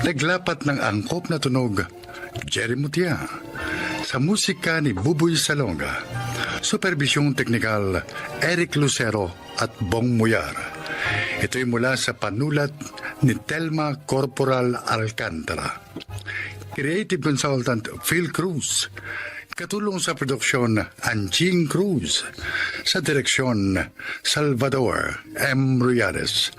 Naglapat ng angkop na tunog, Jerry Mutia. Sa musika ni Buboy Salonga, supervisyong teknikal, Eric Lucero at Bong Muyar. Ito'y mula sa panulat ni Telma Corporal Alcantara. Creative Consultant Phil Cruz. Katulong sa produksyon Anching Cruz. Sa direksyon Salvador M. Ruyares.